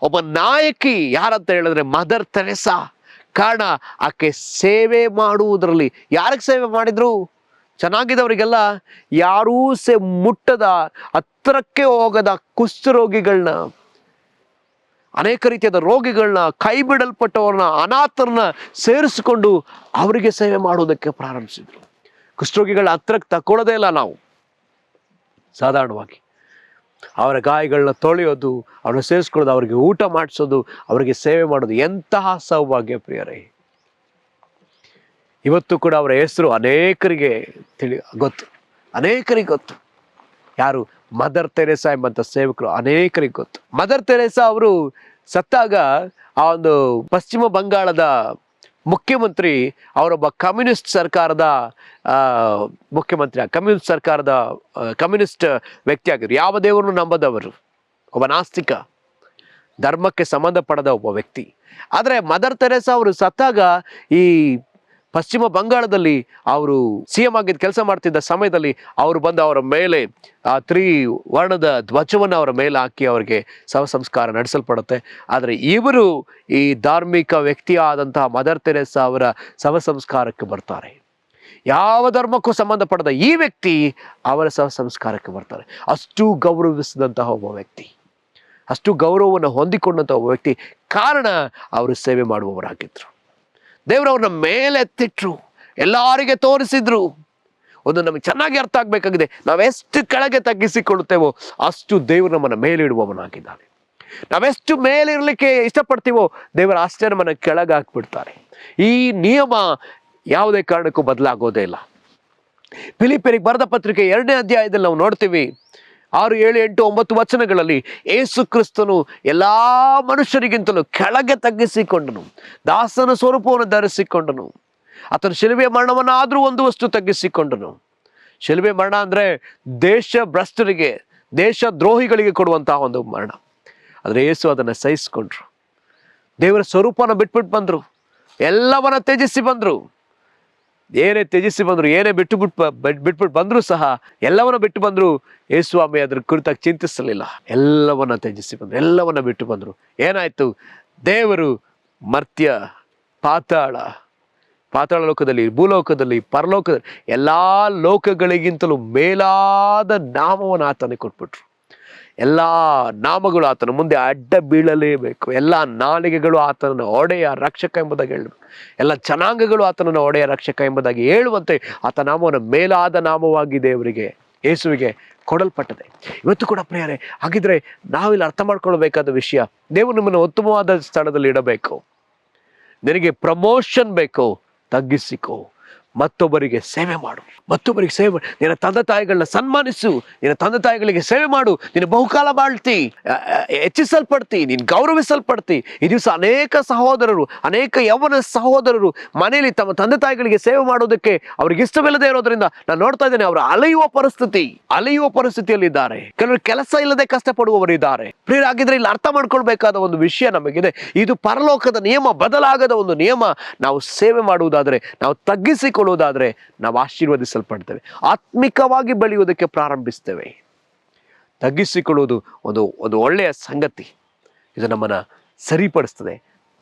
ಒಬ್ಬ ನಾಯಕಿ ಯಾರಂತ ಹೇಳಿದ್ರೆ ಮದರ್ ತೆರೆಸಾ. ಕಾರಣ ಆಕೆ ಸೇವೆ ಮಾಡುವುದರಲ್ಲಿ, ಯಾರಿಗೆ ಸೇವೆ ಮಾಡಿದ್ರು? ಚೆನ್ನಾಗಿದ್ದವರಿಗೆಲ್ಲ, ಯಾರೂ ಮುಟ್ಟದ, ಹತ್ತಿರಕ್ಕೆ ಹೋಗದ ಕುಷ್ಠರೋಗಿಗಳನ್ನ, ಅನೇಕ ರೀತಿಯಾದ ರೋಗಿಗಳನ್ನ, ಕೈ ಬಿಡಲ್ಪಟ್ಟವ್ರನ್ನ, ಅನಾಥರನ್ನ ಸೇರಿಸಿಕೊಂಡು ಅವರಿಗೆ ಸೇವೆ ಮಾಡುವುದಕ್ಕೆ ಪ್ರಾರಂಭಿಸಿದ್ರು. ಕುಷ್ಠರೋಗಿಗಳ ಹತ್ರಕ್ಕೆ ತಕೊಳ್ಳೋದೇ ಇಲ್ಲ ನಾವು. ಸಾಧಾರಣವಾಗಿ ಅವರ ಗಾಯಗಳನ್ನ ತೊಳೆಯೋದು, ಅವ್ರನ್ನ ಸೇರಿಸ್ಕೊಳ್ಳೋದು, ಅವರಿಗೆ ಊಟ ಮಾಡಿಸೋದು, ಅವರಿಗೆ ಸೇವೆ ಮಾಡೋದು ಎಂತಹ ಸೌಭಾಗ್ಯ ಪ್ರಿಯರೇ. ಇವತ್ತು ಕೂಡ ಅವರ ಹೆಸರು ಅನೇಕರಿಗೆ ಗೊತ್ತು. ಯಾರು? ಮದರ್ ತೆರೇಸಾ ಎಂಬಂತ ಸೇವಕರು ಅನೇಕರಿಗೆ ಗೊತ್ತು. ಮದರ್ ತೆರೇಸಾ ಅವರು ಸತ್ತಾಗ ಆ ಒಂದು ಪಶ್ಚಿಮ ಬಂಗಾಳದ ಮುಖ್ಯಮಂತ್ರಿ ಅವರೊಬ್ಬ ಕಮ್ಯುನಿಸ್ಟ್ ಸರ್ಕಾರದ ಕಮ್ಯುನಿಸ್ಟ್ ವ್ಯಕ್ತಿ ಆಗಿದ್ರು. ಯಾವ ದೇವರನ್ನು ನಂಬದವರು, ಒಬ್ಬ ನಾಸ್ತಿಕ, ಧರ್ಮಕ್ಕೆ ಸಂಬಂಧಪಡದ ಒಬ್ಬ ವ್ಯಕ್ತಿ. ಆದರೆ ಮದರ್ ತೆರೇಸಾ ಅವರು ಸತ್ತಾಗ ಈ ಪಶ್ಚಿಮ ಬಂಗಾಳದಲ್ಲಿ ಅವರು CM ಆಗಿದ್ದು ಕೆಲಸ ಮಾಡ್ತಿದ್ದ ಸಮಯದಲ್ಲಿ ಅವರು ಬಂದು ಅವರ ಮೇಲೆ ಆ ತ್ರಿವರ್ಣದ ಧ್ವಜವನ್ನು ಅವರ ಮೇಲೆ ಹಾಕಿ ಅವರಿಗೆ ಶವ ಸಂಸ್ಕಾರ ನಡೆಸಲ್ಪಡುತ್ತೆ. ಆದರೆ ಇವರು ಈ ಧಾರ್ಮಿಕ ವ್ಯಕ್ತಿಯಾದಂತಹ ಮದರ್ ತೆರೇಸಾ ಅವರ ಶವ ಸಂಸ್ಕಾರಕ್ಕೆ ಬರ್ತಾರೆ. ಯಾವ ಧರ್ಮಕ್ಕೂ ಸಂಬಂಧಪಡದ ಈ ವ್ಯಕ್ತಿ ಅವರ ಶವ ಸಂಸ್ಕಾರಕ್ಕೆ ಬರ್ತಾರೆ. ಅಷ್ಟು ಗೌರವಿಸಿದಂತಹ ಒಬ್ಬ ವ್ಯಕ್ತಿ, ಅಷ್ಟು ಗೌರವವನ್ನು ಹೊಂದಿಕೊಂಡಂತಹ ಒಬ್ಬ ವ್ಯಕ್ತಿ. ಕಾರಣ ಅವರು ಸೇವೆ ಮಾಡುವವರಾಗಿದ್ರು. ದೇವರು ಅವ್ರನ್ನ ಮೇಲೆ ಎತ್ತಿಟ್ರು, ಎಲ್ಲರಿಗೆ ತೋರಿಸಿದ್ರು. ಒಂದು ನಮಗೆ ಚೆನ್ನಾಗಿ ಅರ್ಥ ಆಗ್ಬೇಕಾಗಿದೆ, ನಾವೆಷ್ಟು ಕೆಳಗೆ ತಗ್ಗಿಸಿಕೊಳ್ಳುತ್ತೇವೋ ಅಷ್ಟು ದೇವರು ನಮ್ಮನ್ನ ಮೇಲಿಡುವವನಾಗಿದ್ದಾನೆ. ನಾವೆಷ್ಟು ಮೇಲಿರಲಿಕ್ಕೆ ಇಷ್ಟಪಡ್ತೀವೋ ದೇವರ ಅಷ್ಟೇ ನಮ್ಮನ್ನ ಕೆಳಗೆ ಹಾಕ್ಬಿಡ್ತಾರೆ. ಈ ನಿಯಮ ಯಾವುದೇ ಕಾರಣಕ್ಕೂ ಬದಲಾಗೋದೇ ಇಲ್ಲ. ಫಿಲಿಪ್ಪಿಯರಿಗೆ ಬರೆದ ಪತ್ರಿಕೆ 2ನೇ ಅಧ್ಯಾಯದಲ್ಲಿ ನಾವು ನೋಡ್ತೀವಿ, 6, 7, 8, 9 ವಚನಗಳಲ್ಲಿ ಯೇಸು ಕ್ರಿಸ್ತನು ಎಲ್ಲಾ ಮನುಷ್ಯರಿಗಿಂತಲೂ ಕೆಳಗೆ ತಗ್ಗಿಸಿಕೊಂಡನು, ದಾಸನ ಸ್ವರೂಪವನ್ನು ಧರಿಸಿಕೊಂಡನು. ಆತನ ಶಿಲುಬೆ ಮರಣವನ್ನಾದ್ರೂ ಹೊಂದುವಷ್ಟು ತಗ್ಗಿಸಿಕೊಂಡನು. ಶಿಲುಬೆ ಮರಣ ಅಂದ್ರೆ ದೇಶ ಭ್ರಷ್ಟರಿಗೆ, ದೇಶ ದ್ರೋಹಿಗಳಿಗೆ ಕೊಡುವಂತಹ ಒಂದು ಮರಣ. ಆದ್ರೆ ಯೇಸು ಅದನ್ನ ಸಹಿಸಿಕೊಂಡ್ರು. ದೇವರ ಸ್ವರೂಪನ ಬಿಟ್ಬಿಟ್ಟು ಬಂದ್ರು, ಎಲ್ಲವನ್ನ ತ್ಯಜಿಸಿ ಬಂದ್ರು. ಏನೇ ತ್ಯಜಿಸಿ ಬಂದ್ರು, ಏನೇ ಬಿಟ್ಬಿಟ್ಟು ಬಂದ್ರು ಸಹ, ಎಲ್ಲವನ್ನ ಬಿಟ್ಟು ಬಂದ್ರು, ಯೇಸುಸ್ವಾಮಿ ಅದ್ರ ಕುರಿತಾಗಿ ಚಿಂತಿಸಲಿಲ್ಲ. ಎಲ್ಲವನ್ನ ತ್ಯಜಿಸಿ ಬಂದ್ರು, ಎಲ್ಲವನ್ನ ಬಿಟ್ಟು ಬಂದ್ರು. ಏನಾಯ್ತು? ದೇವರು ಮರ್ತ್ಯ, ಪಾತಾಳ ಲೋಕದಲ್ಲಿ, ಭೂಲೋಕದಲ್ಲಿ, ಪರಲೋಕದಲ್ಲಿ ಎಲ್ಲಾ ಲೋಕಗಳಿಗಿಂತಲೂ ಮೇಲಾದ ನಾಮವನ್ನು ಆತನಿಗೆ ಕೊಟ್ಬಿಟ್ರು. ಎಲ್ಲ ನಾಮಗಳು ಆತನ ಮುಂದೆ ಅಡ್ಡ ಬೀಳಲೇಬೇಕು. ಎಲ್ಲ ನಾಲಿಗೆಗಳು ಆತನನ್ನು ಒಡೆಯ ರಕ್ಷಕ ಎಂಬುದಾಗಿ ಹೇಳಬೇಕು. ಎಲ್ಲ ಜನಾಂಗಗಳು ಆತನನ್ನು ಒಡೆಯ ರಕ್ಷಕ ಎಂಬುದಾಗಿ ಹೇಳುವಂತೆ ಆತ ನಾಮವನ್ನು ಮೇಲಾದ ನಾಮವಾಗಿ ದೇವರಿಗೆ, ಯೇಸುವಿಗೆ ಕೊಡಲ್ಪಟ್ಟದೆ. ಇವತ್ತು ಕೂಡ ಪ್ರಿಯರೇ, ಹಾಗಿದ್ರೆ ನಾವಿಲ್ಲಿ ಅರ್ಥ ಮಾಡ್ಕೊಳ್ಬೇಕಾದ ವಿಷಯ, ದೇವರು ನಿಮ್ಮನ್ನು ಉತ್ತಮವಾದ ಸ್ಥಳದಲ್ಲಿ ಇಡಬೇಕು. ನಿನಗೆ ಪ್ರಮೋಷನ್ ಬೇಕು, ತಗ್ಗಿಸಿಕೋ. ಮತ್ತೊಬ್ಬರಿಗೆ ಸೇವೆ ಮಾಡು, ಮತ್ತೊಬ್ಬರಿಗೆ ಸೇವೆ ಮಾಡು. ನಿನ್ನ ತಂದೆ ತಾಯಿಗಳನ್ನ ಸನ್ಮಾನಿಸು, ನಿನ್ನ ತಂದೆ ತಾಯಿಗಳಿಗೆ ಸೇವೆ ಮಾಡು. ನೀನು ಬಹುಕಾಲ ಬಾಳ್ತಿ, ಹೆಚ್ಚಿಸಲ್ಪಡ್ತಿ, ನೀನು ಗೌರವಿಸಲ್ಪಡ್ತಿ. ಈ ದಿವಸ ಅನೇಕ ಸಹೋದರರು, ಅನೇಕ ಯೌವನ ಸಹೋದರರು ಮನೆಯಲ್ಲಿ ತಮ್ಮ ತಂದೆ ತಾಯಿಗಳಿಗೆ ಸೇವೆ ಮಾಡೋದಕ್ಕೆ ಅವ್ರಿಗೆ ಇಷ್ಟವಿಲ್ಲದೆ ಇರೋದ್ರಿಂದ ನಾನು ನೋಡ್ತಾ ಇದ್ದೇನೆ, ಅವರು ಅಲೆಯುವ ಪರಿಸ್ಥಿತಿಯಲ್ಲಿ ಇದ್ದಾರೆ. ಕೆಲವರು ಕೆಲಸ ಇಲ್ಲದೆ ಕಷ್ಟಪಡುವವರು ಇದ್ದಾರೆ. ಪ್ರಿಯರಾಗಿದ್ರೆ ಇಲ್ಲಿ ಅರ್ಥ ಮಾಡ್ಕೊಳ್ಬೇಕಾದ ಒಂದು ವಿಷಯ ನಮಗಿದೆ. ಇದು ಪರಲೋಕದ ನಿಯಮ, ಬದಲಾಗದ ಒಂದು ನಿಯಮ. ನಾವು ಸೇವೆ ಮಾಡುವುದಾದ್ರೆ, ನಾವು ತಗ್ಗಿಸಿಕೊಳ್ಳುವುದಾದ್ರೆ, ನಾವು ಆಶೀರ್ವದಿಸಲ್ಪಡ್ತೇವೆ, ಆತ್ಮಿಕವಾಗಿ ಬೆಳೆಯುವುದಕ್ಕೆ ಪ್ರಾರಂಭಿಸ್ತೇವೆ. ತಗ್ಗಿಸಿಕೊಳ್ಳುವುದು ಒಂದು ಒಳ್ಳೆಯ ಸಂಗತಿ. ಇದು ನಮ್ಮನ್ನು ಸರಿಪಡಿಸ್ತದೆ,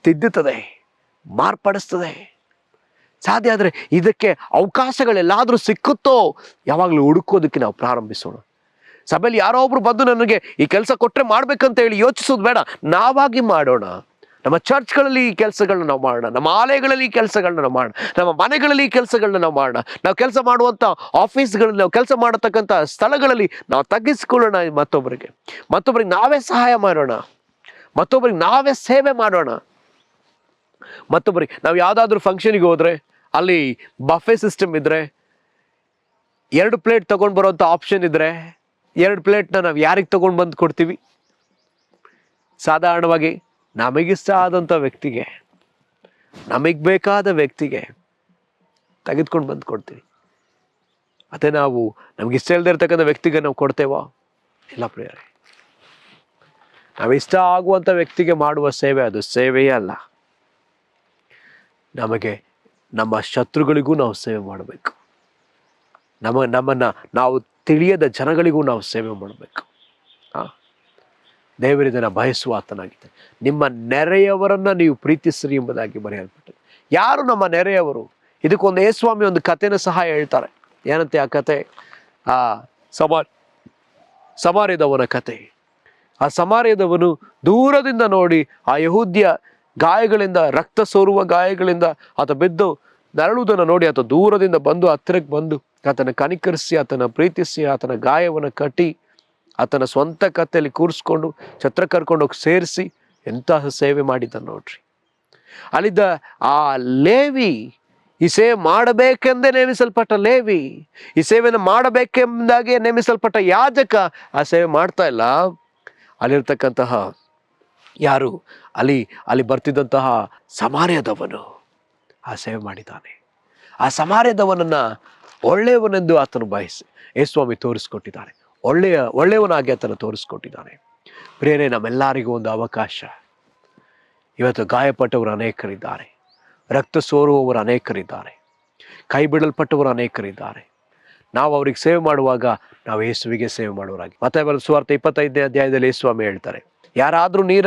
ತಿದ್ದುತ್ತದೆ, ಮಾರ್ಪಡಿಸ್ತದೆ. ಸಾಧ್ಯ ಆದರೆ ಇದಕ್ಕೆ ಅವಕಾಶಗಳೆಲ್ಲಾದರೂ ಸಿಕ್ಕುತ್ತೋ ಯಾವಾಗಲೂ ಹುಡುಕೋದಕ್ಕೆ ನಾವು ಪ್ರಾರಂಭಿಸೋಣ. ಸಭೆಯಲ್ಲಿ ಯಾರೋ ಒಬ್ರು ಬಂದು ನನಗೆ ಈ ಕೆಲಸ ಕೊಟ್ಟರೆ ಮಾಡ್ಬೇಕಂತ ಹೇಳಿ ಯೋಚಿಸೋದು ಬೇಡ, ನಾವಾಗಿ ಮಾಡೋಣ. ನಮ್ಮ ಚರ್ಚ್ಗಳಲ್ಲಿ ಈ ಕೆಲಸಗಳನ್ನ ನಾವು ಮಾಡೋಣ, ನಮ್ಮ ಆಲಯಗಳಲ್ಲಿ ಈ ಕೆಲಸಗಳನ್ನ ನಾವು ಮಾಡೋಣ, ನಮ್ಮ ಮನೆಗಳಲ್ಲಿ ಈ ಕೆಲಸಗಳನ್ನ ನಾವು ಮಾಡೋಣ. ನಾವು ಕೆಲಸ ಮಾಡುವಂಥ ಆಫೀಸ್ಗಳಲ್ಲಿ, ನಾವು ಕೆಲಸ ಮಾಡತಕ್ಕಂಥ ಸ್ಥಳಗಳಲ್ಲಿ ನಾವು ತಗ್ಗಿಸಿಕೊಳ್ಳೋಣ. ಮತ್ತೊಬ್ಬರಿಗೆ ನಾವೇ ಸಹಾಯ ಮಾಡೋಣ, ಮತ್ತೊಬ್ಬರಿಗೆ ನಾವೇ ಸೇವೆ ಮಾಡೋಣ. ಮತ್ತೊಬ್ಬರಿಗೆ ನಾವು ಯಾವುದಾದ್ರೂ ಫಂಕ್ಷನಿಗೆ ಹೋದರೆ ಅಲ್ಲಿ ಬಫೆ ಸಿಸ್ಟಮ್ ಇದ್ದರೆ, 2 ಪ್ಲೇಟ್ ತೊಗೊಂಡು ಬರೋಂಥ ಆಪ್ಷನ್ ಇದ್ದರೆ, 2 ಪ್ಲೇಟ್ನ ನಾವು ಯಾರಿಗೆ ತೊಗೊಂಡು ಬಂದು ಕೊಡ್ತೀವಿ? ಸಾಧಾರಣವಾಗಿ ನಮಗಿಷ್ಟ ಆದಂಥ ವ್ಯಕ್ತಿಗೆ, ನಮಗೆ ಬೇಕಾದ ವ್ಯಕ್ತಿಗೆ ತೆಗೆದುಕೊಂಡು ಬಂದು ಕೊಡ್ತೀವಿ. ಅದೇ ನಾವು ನಮ್ಗೆ ಇಷ್ಟ ಇಲ್ಲದೆ ಇರ್ತಕ್ಕಂಥ ವ್ಯಕ್ತಿಗೆ ನಾವು ಕೊಡ್ತೇವೋ? ಇಲ್ಲ ಪ್ರಿಯರೇ, ನಾವಿಷ್ಟ ಆಗುವಂಥ ವ್ಯಕ್ತಿಗೆ ಮಾಡುವ ಸೇವೆ ಅದು ಸೇವೆಯೇ ಅಲ್ಲ. ನಮಗೆ ನಮ್ಮ ಶತ್ರುಗಳಿಗೂ ನಾವು ಸೇವೆ ಮಾಡಬೇಕು. ನಮ್ಮನ್ನು ನಾವು ತಿಳಿಯದ ಜನಗಳಿಗೂ ನಾವು ಸೇವೆ ಮಾಡಬೇಕು. ದೇವರಿದನ್ನು ಬಯಸುವ ಆತನಾಗಿದೆ. ನಿಮ್ಮ ನೆರೆಯವರನ್ನು ನೀವು ಪ್ರೀತಿಸಿರಿ ಎಂಬುದಾಗಿ ಬರೆಯಲ್ಪಟ್ಟது. ಯಾರು ನಮ್ಮ ನೆರೆಯವರು? ಇದಕ್ಕೊಂದು ಯೇಸುಸ್ವಾಮಿ ಒಂದು ಕಥೆನ ಸಹ ಹೇಳ್ತಾರೆ. ಏನಂತೆ ಆ ಕತೆ? ಸಮಾರ್ಯದವನ ಕತೆ. ಆ ಸಮಾರ್ಯದವನು ದೂರದಿಂದ ನೋಡಿ ಆ ಯಹೂದ್ಯ ಗಾಯಗಳಿಂದ, ರಕ್ತ ಸೋರುವ ಗಾಯಗಳಿಂದ ಆತ ಬಿದ್ದು ನರಳುವುದನ್ನು ನೋಡಿ ಆತ ದೂರದಿಂದ ಬಂದು ಹತ್ತಿರಕ್ಕೆ ಬಂದು ಆತನ ಕನಿಕರಿಸಿ, ಆತನ ಪ್ರೀತಿಸಿ, ಆತನ ಗಾಯವನ್ನು ಕಟ್ಟಿ, ಆತನ ಸ್ವಂತ ಕತ್ತೆಯಲ್ಲಿ ಕೂರಿಸ್ಕೊಂಡು ಛತ್ರ ಕರ್ಕೊಂಡೋಗಿ ಸೇರಿಸಿ ಎಂತಹ ಸೇವೆ ಮಾಡಿದ್ದ ನೋಡ್ರಿ. ಅಲ್ಲಿದ್ದ ಆ ಲೇವಿ, ಈ ಸೇವೆ ಮಾಡಬೇಕೆಂದೇ ನೇಮಿಸಲ್ಪಟ್ಟ ಲೇವಿ, ಈ ಸೇವೆಯನ್ನು ಮಾಡಬೇಕೆಂದಾಗೆ ನೇಮಿಸಲ್ಪಟ್ಟ ಯಾಜಕ ಆ ಸೇವೆ ಮಾಡ್ತಾ ಇಲ್ಲ. ಅಲ್ಲಿರ್ತಕ್ಕಂತಹ ಯಾರು ಅಲ್ಲಿ ಬರ್ತಿದ್ದಂತಹ ಸಮಾರ್ಯದವನು ಆ ಸೇವೆ ಮಾಡಿದ್ದಾನೆ. ಆ ಸಮಾರ್ಯದವನನ್ನ ಒಳ್ಳೆಯವನೆಂದು ಆತನು ಬಯಸಿ ಯೇಸುಸ್ವಾಮಿ ತೋರಿಸ್ಕೊಟ್ಟಿದ್ದಾನೆ. ಒಳ್ಳೆಯವನಾಗಿ ಆತನ ತೋರಿಸ್ಕೊಟ್ಟಿದ್ದಾನೆ. ಪ್ರಿಯರೇ, ನಮ್ಮೆಲ್ಲರಿಗೂ ಒಂದು ಅವಕಾಶ. ಇವತ್ತು ಗಾಯಪಟ್ಟವರು ಅನೇಕರಿದ್ದಾರೆ, ರಕ್ತ ಸೋರುವವರು ಅನೇಕರಿದ್ದಾರೆ, ಕೈ ಬಿಡಲ್ಪಟ್ಟವರು ಅನೇಕರಿದ್ದಾರೆ. ನಾವು ಅವ್ರಿಗೆ ಸೇವೆ ಮಾಡುವಾಗ ನಾವು ಯೇಸುವಿಗೆ ಸೇವೆ ಮಾಡುವರಾಗಿ. ಮತ್ತಾಯ ಸುವಾರ್ತೆ 25ನೇ ಅಧ್ಯಾಯದಲ್ಲಿ ಯೇಸುಸ್ವಾಮಿ ಹೇಳ್ತಾರೆ, ಯಾರಾದರೂ ನೀರ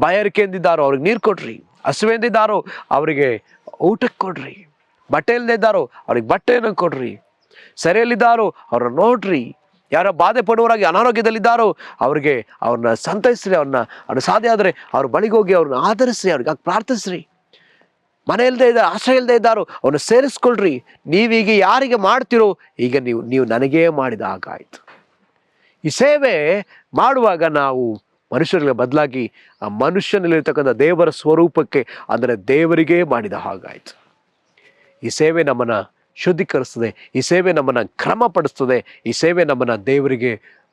ಬಾಯಾರಿಕೆಯಿಂದಿದ್ದಾರೋ ಅವ್ರಿಗೆ ನೀರು ಕೊಡ್ರಿ, ಹಸುವೆಂದಿದ್ದಾರೋ ಅವರಿಗೆ ಊಟಕ್ಕೆ ಕೊಡ್ರಿ, ಬಟ್ಟೆ ಇಲ್ಲದಿದ್ದಾರೋ ಅವ್ರಿಗೆ ಬಟ್ಟೆಯನ್ನು ಕೊಡ್ರಿ, ಸೆರೆಯಲ್ಲಿದ್ದಾರೋ ಅವ್ರನ್ನ ನೋಡ್ರಿ, ಯಾರೋ ಬಾಧೆ ಪಡುವವರಾಗಿ ಅನಾರೋಗ್ಯದಲ್ಲಿದ್ದಾರೋ ಅವ್ರನ್ನ ಸಂತೈಸ್ರಿ, ಅವ್ರನ್ನ ಸಾಧ್ಯ ಆದರೆ ಅವ್ರ ಬಳಿಗೆ ಹೋಗಿ ಅವ್ರನ್ನ ಆಧರಿಸ್ರಿ, ಅವ್ರಿಗೆ ಪ್ರಾರ್ಥಿಸ್ರಿ. ಮನೆ ಇಲ್ಲದೆ ಇದ್ದಾರೆ, ಆಶ್ರಯ ಇಲ್ಲದೆ ಇದ್ದಾರೋ ಅವ್ರನ್ನ ಸೇರಿಸ್ಕೊಳ್ರಿ. ನೀವೀಗ ಯಾರಿಗೆ ಮಾಡ್ತಿರೋ ಈಗ ನೀವು ನನಗೇ ಮಾಡಿದ ಹಾಗಾಯ್ತು. ಈ ಸೇವೆ ಮಾಡುವಾಗ ನಾವು ಮನುಷ್ಯರಿಗೆ ಬದಲಾಗಿ ಆ ಮನುಷ್ಯನಲ್ಲಿರ್ತಕ್ಕಂಥ ದೇವರ ಸ್ವರೂಪಕ್ಕೆ, ಅಂದರೆ ದೇವರಿಗೇ ಮಾಡಿದ ಹಾಗಾಯ್ತು. ಈ ಸೇವೆ ನಮ್ಮನ್ನು ಶುದ್ಧೀಕರಿಸ್ತದೆ, ಈ ಸೇವೆ ನಮ್ಮನ್ನು ಕ್ರಮಪಡಿಸ್ತದೆ, ಈ ಸೇವೆ ನಮ್ಮನ್ನು ದೇವರಿಗೆ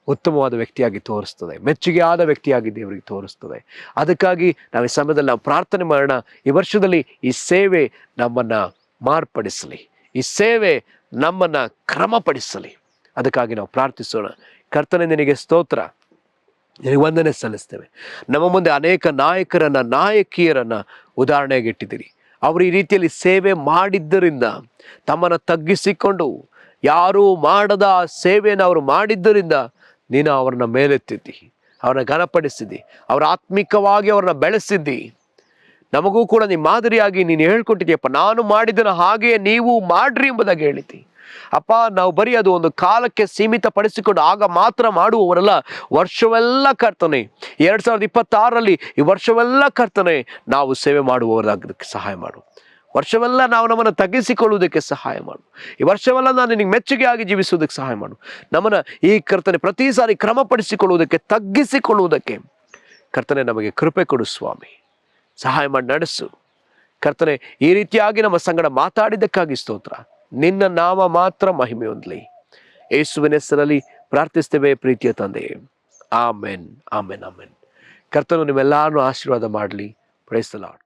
ಉತ್ತಮವಾದ ವ್ಯಕ್ತಿಯಾಗಿ ತೋರಿಸ್ತದೆ, ಮೆಚ್ಚುಗೆ ಆದ ವ್ಯಕ್ತಿಯಾಗಿ ದೇವರಿಗೆ ತೋರಿಸ್ತದೆ. ಅದಕ್ಕಾಗಿ ನಾವು ಈ ಸಮಯದಲ್ಲಿ ನಾವು ಪ್ರಾರ್ಥನೆ ಮಾಡೋಣ. ಈ ವರ್ಷದಲ್ಲಿ ಈ ಸೇವೆ ನಮ್ಮನ್ನು ಮಾರ್ಪಡಿಸಲಿ, ಈ ಸೇವೆ ನಮ್ಮನ್ನು ಕ್ರಮಪಡಿಸಲಿ. ಅದಕ್ಕಾಗಿ ನಾವು ಪ್ರಾರ್ಥಿಸೋಣ. ಕರ್ತನೇ, ನಿನಗೆ ಸ್ತೋತ್ರ, ನಿನಗೆ ವಂದನೆ ಸಲ್ಲಿಸ್ತೇವೆ. ನಮ್ಮ ಮುಂದೆ ಅನೇಕ ನಾಯಕರನ್ನ, ನಾಯಕಿಯರನ್ನ ಉದಾಹರಣೆಗೆ ಇಟ್ಟಿದ್ದೀರಿ. ಅವರು ಈ ರೀತಿಯಲ್ಲಿ ಸೇವೆ ಮಾಡಿದ್ದರಿಂದ, ತಮ್ಮನ್ನು ತಗ್ಗಿಸಿಕೊಂಡು ಯಾರೂ ಮಾಡದ ಸೇವೆಯನ್ನು ಅವರು ಮಾಡಿದ್ದರಿಂದ ನೀನು ಅವ್ರನ್ನ ಮೇಲೆತ್ತಿದ್ದಿ, ಅವ್ರನ್ನ ಘನಪಡಿಸಿದ್ದಿ, ಅವರ ಆತ್ಮಿಕವಾಗಿ ಅವ್ರನ್ನ ಬೆಳೆಸಿದ್ದಿ. ನಮಗೂ ಕೂಡ ನೀ ಮಾದರಿಯಾಗಿ ನೀನು ಹೇಳ್ಕೊಟ್ಟಿದ್ದೀಯಪ್ಪ, ನಾನು ಮಾಡಿದ್ದನ್ನು ಹಾಗೆಯೇ ನೀವು ಮಾಡ್ರಿ ಎಂಬುದಾಗಿ ಹೇಳಿದ್ದಿ ಅಪ್ಪ. ನಾವು ಬರೀ ಅದು ಒಂದು ಕಾಲಕ್ಕೆ ಸೀಮಿತ ಪಡಿಸಿಕೊಂಡು ಆಗ ಮಾತ್ರ ಮಾಡುವವರಲ್ಲ, ವರ್ಷವೆಲ್ಲ ಕರ್ತನೆ, 2026ರಲ್ಲಿ ಈ ವರ್ಷವೆಲ್ಲ ಕರ್ತನೆ ನಾವು ಸೇವೆ ಮಾಡುವವರಾಗೋದಕ್ಕೆ ಸಹಾಯ ಮಾಡು. ವರ್ಷವೆಲ್ಲ ನಾವು ನಮ್ಮನ್ನು ತಗ್ಗಿಸಿಕೊಳ್ಳುವುದಕ್ಕೆ ಸಹಾಯ ಮಾಡು. ಈ ವರ್ಷವೆಲ್ಲ ನಾನು ನಿನಗೆ ಮೆಚ್ಚುಗೆಯಾಗಿ ಜೀವಿಸುವುದಕ್ಕೆ ಸಹಾಯ ಮಾಡು. ನಮ್ಮನ್ನು ಈ ಕರ್ತನೆ ಪ್ರತಿ ಸಾರಿ ಕ್ರಮಪಡಿಸಿಕೊಳ್ಳುವುದಕ್ಕೆ, ತಗ್ಗಿಸಿಕೊಳ್ಳುವುದಕ್ಕೆ ಕರ್ತನೆ ನಮಗೆ ಕೃಪೆ ಕೊಡು ಸ್ವಾಮಿ. ಸಹಾಯ ಮಾಡಿ ನಡೆಸು ಕರ್ತನೆ. ಈ ರೀತಿಯಾಗಿ ನಮ್ಮ ಸಂಗಡ ಮಾತಾಡಿದ್ದಕ್ಕಾಗಿ ಸ್ತೋತ್ರ. ನಿನ್ನ ನಾಮ ಮಾತ್ರ ಮಹಿಮೆ ಹೊಂದಲಿ. ಯೇಸುವಿನ ಹೆಸರಲ್ಲಿ ಪ್ರಾರ್ಥಿಸ್ತೇವೆ ಪ್ರೀತಿಯ ತಂದೆಯೇ, ಆಮೆನ್, ಆಮೆನ್, ಆಮೆನ್. ಕರ್ತನು ನಿಮ್ಮೆಲ್ಲರನ್ನು ಆಶೀರ್ವಾದ ಮಾಡಲಿ. Praise the lord.